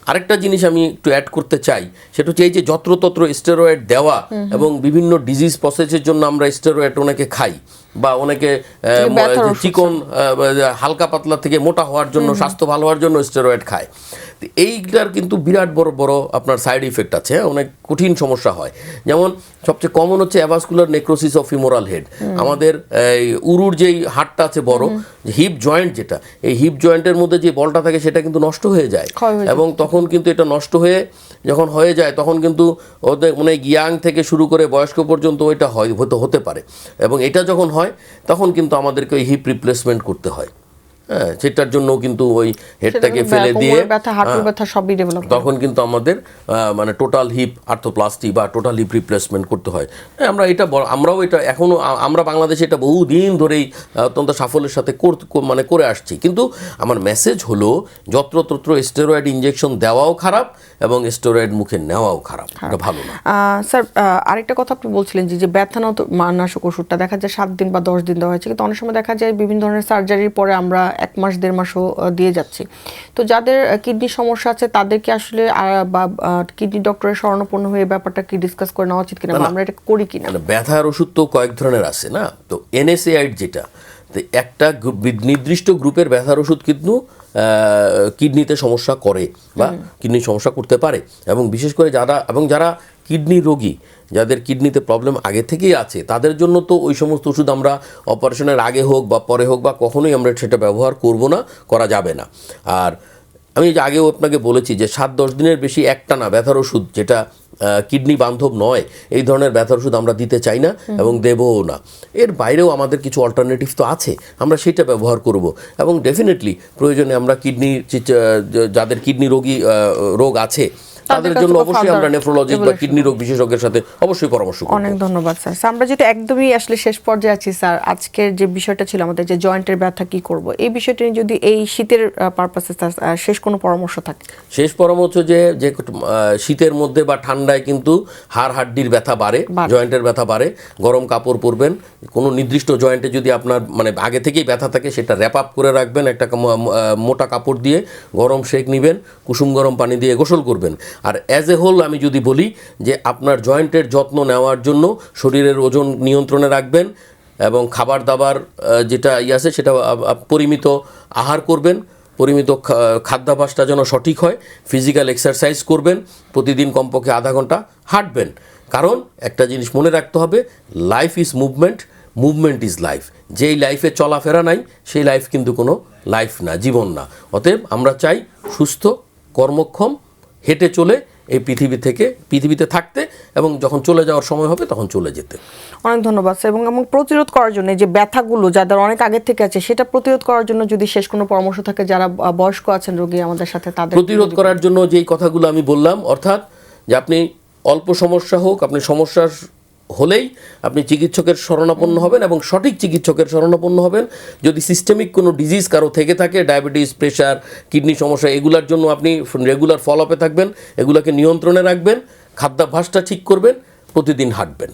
আরেকটা জিনিস আমি একটু অ্যাড করতে চাই, সেটা হচ্ছে এই যে যত্রতত্র স্টেরয়েড দেওয়া এবং বিভিন্ন ডিজিজ প্রসেসের জন্য আমরা স্টেরয়েড অনেকে খাই, বা অনেকে ব্যথার ওষুধ চিকন হালকা পাতলা থেকে মোটা হওয়ার জন্য, স্বাস্থ্য ভালো হওয়ার জন্য স্টেরয়েড খায়। তো এইটার কিন্তু বিরাট বড় বড় আপনার সাইড ইফেক্ট আছে, অনেক কঠিন সমস্যা হয়। যেমন সবচেয়ে কমন হচ্ছে avascular necrosis of femoral head. আমাদের এই উরুর যেই হাড়টা আছে বড়, হিপ জয়েন্ট যেটা, এই হিপ জয়েন্টের মধ্যে যে বলটা থাকে সেটা কিন্তু নষ্ট হয়ে যায়। ক্ষয় হয়ে যায়। এবং তখন কিন্তু এটা নষ্ট হয়ে যখন হয়ে যায় তখন কিন্তু ওদের মানে ইয়াং থেকে শুরু করে বয়স্ক পর্যন্ত ওইটা হতে পারে। এবং এটা যখন হয় তখন কিন্তু আমাদেরকে ওই হিপ রিপ্লেসমেন্ট করতে হয়। হ্যাঁ, সেটার জন্য কিন্তু ওই হেডটাকে ফেলে দিয়ে ব্যথা, হাঁটুর ব্যথা সবই ডেভেলপ তখন কিন্তু আমাদের মানে টোটাল হিপ আর্থোপ্লাস্টি বা টোটাল হিপ রিপ্লেসমেন্ট করতে হয়। হ্যাঁ, আমরাও এটা এখনও আমরা বাংলাদেশে এটা বহুদিন ধরেই অত্যন্ত সাফল্যের সাথে মানে করে আসছি। কিন্তু আমার মেসেজ হলো যত্রতত্র স্টেরয়েড ইনজেকশন দেওয়াও খারাপ এবং স্টেরয়েড মুখে নেওয়াও খারাপ, এটা ভালো না। স্যার, আরেকটা কথা আপনি বলছিলেন যে ব্যথানাশক ওষুধটা দেখা যায় 7 দিন বা 10 দিন দেওয়া হয়েছে, কিন্তু অনেক সময় দেখা যায় বিভিন্ন ধরনের সার্জারির পরে আমরা 1 মাস 1.5 মাসও দিয়ে যাচ্ছি। তো যাদের কিডনি সমস্যা আছে তাদেরকে আসলে বা কিডনি ডক্টরের শরণাপন্ন হয়ে ব্যাপারটা কি ডিসকাস করে নেওয়া উচিত কিনা, বা আমরা এটা করি কিনা? মানে ব্যথার ওষুধ তো কয়েক ধরনের আছে না, তো NSAID যেটা, তো একটা নির্দিষ্ট গ্রুপের ব্যথার ওষুধ কিন্তু কিডনিতে সমস্যা করে বা কিডনির সমস্যা করতে পারে। এবং বিশেষ করে যারা কিডনি রোগী, যাদের কিডনিতে প্রবলেম আগে থেকেই আছে, তাদের জন্য তো ওই সমস্ত ওষুধ আমরা অপারেশনের আগে হোক বা পরে হোক বা কখনোই আমরা সেটা ব্যবহার করব না, করা যাবে না। আর আমি যে আগেও আপনাকে বলেছি যে 7-10 দিনের বেশি একটানা ব্যথার ওষুধ যেটা কিডনি বান্ধব নয়, এই ধরনের ব্যথার ওষুধ আমরা দিতে চাই না এবং দেবও না। এর বাইরেও আমাদের কিছু অল্টারনেটিভ তো আছে, আমরা সেটা ব্যবহার করব। এবং ডেফিনেটলি প্রয়োজনে আমরা যাদের কিডনি রোগ আছে তাদের জন্য অবশ্যই আমরা নেফ্রোলজিস্ট বা কিডনি রোগ বিশেষজ্ঞের সাথে অবশ্যই পরামর্শ করব। অনেক ধন্যবাদ স্যার। আমরা যেটা একদমই আসলে শেষ পর্যায়ে আছি স্যার, আজকের যে বিষয়টা ছিল আমাদের যে জয়েন্টের ব্যথা কি করব, এই বিষয়টা নিয়ে যদি এই শীতের পারপাসে শেষ কোনো পরামর্শ থাকে? শেষ পরামর্শ যে শীতের মধ্যে বা ঠান্ডায় কিন্তু হাড়হাড্ডির ব্যথা বাড়ে, জয়েন্টের ব্যথা বাড়ে। গরম কাপড় পরবেন, কোনো নির্দিষ্ট জয়েন্টে যদি আপনার মানে আগে থেকেই ব্যথা থাকে সেটা র্যাপ আপ করে রাখবেন একটা মোটা কাপড় দিয়ে, গরম সেক নেবেন, কুসুম গরম পানি দিয়ে গোসল করবেন। আর অ্যাজ এ হোল আমি যদি বলি যে আপনার জয়েন্টের যত্ন নেওয়ার জন্য শরীরের ওজন নিয়ন্ত্রণে রাখবেন এবং খাবার দাবার যেটা আছে সেটা পরিমিত আহার করবেন, পরিমিত খাদ্যাভ্যাসটা যেন সঠিক হয়, ফিজিক্যাল এক্সারসাইজ করবেন, প্রতিদিন কমপক্ষে আধা ঘন্টা হাঁটবেন। কারণ একটা জিনিস মনে রাখতে হবে, life is movement, movement is life. যেই লাইফে চলাফেরা নাই সেই লাইফ কিন্তু কোনো লাইফ না, জীবন না। অতএব আমরা চাই সুস্থ, কর্মক্ষম, হেঁটে চলে এই পৃথিবীতে থাকতে এবং যখন চলে যাওয়ার সময় হবে তখন চলে যেতে। অনেক ধন্যবাদ স্যার। এবং প্রতিরোধ করার জন্য যে ব্যথাগুলো যাদের অনেক আগের থেকে আছে সেটা প্রতিরোধ করার জন্য যদি শেষ কোনো পরামর্শ থাকে, যারা বয়স্ক আছেন রোগী আমাদের সাথে, তাদের প্রতিরোধ করার জন্য যেই কথাগুলো আমি বললাম, অর্থাৎ যে আপনি অল্প সমস্যা হোক, আপনি সমস্যা হলেই আপনি চিকিৎসকের শরণাপন্ন হবেন এবং সঠিক চিকিৎসকের শরণাপন্ন হবেন। যদি সিস্টেমিক কোনো ডিজিজ কারো থেকে থাকে, ডায়াবেটিস, প্রেশার, কিডনি সমস্যা, এগুলার জন্য আপনি রেগুলার ফলো আপে থাকবেন, এগুলোকে নিয়ন্ত্রণে রাখবেন, খাদ্যাভ্যাসটা ঠিক করবেন, প্রতিদিন হাঁটবেন।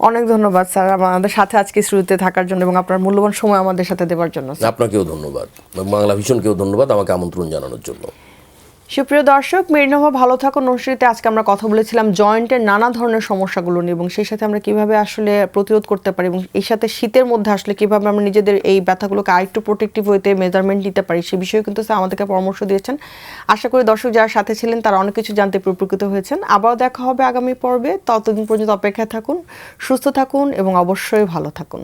অনেক ধন্যবাদ স্যার আমাদের সাথে আজকে শুরুতে থাকার জন্য এবং আপনার মূল্যবান সময় আমাদের সাথে দেওয়ার জন্য। আপনাকেও ধন্যবাদ, বাংলা ভিশনকেও ধন্যবাদ আমাকে আমন্ত্রণ জানানোর জন্য। সুপ্রিয় দর্শক, মেডিনোভা ভালো থাকুন অনুষ্ঠানটিতে আজকে আমরা কথা বলেছিলাম জয়েন্টের নানা ধরনের সমস্যাগুলো নিয়ে এবং সেই সাথে আমরা কিভাবে আসলে প্রতিরোধ করতে পারি এবং এই সাথে শীতের মধ্যে আসলে কিভাবে আমরা নিজেদের এই ব্যথাগুলোকে আরেকটু প্রোটেক্টিভ হইতে মেজারমেন্ট নিতে পারি, সে বিষয়ে কিন্তু স্যার আমাদেরকে পরামর্শ দিয়েছেন। আশা করি দর্শক যারা সাথে ছিলেন তারা অনেক কিছু জানতে উপকৃত হয়েছেন। আবারও দেখা হবে আগামী পর্বে, ততদিন পর্যন্ত অপেক্ষায় থাকুন, সুস্থ থাকুন এবং অবশ্যই ভালো থাকুন।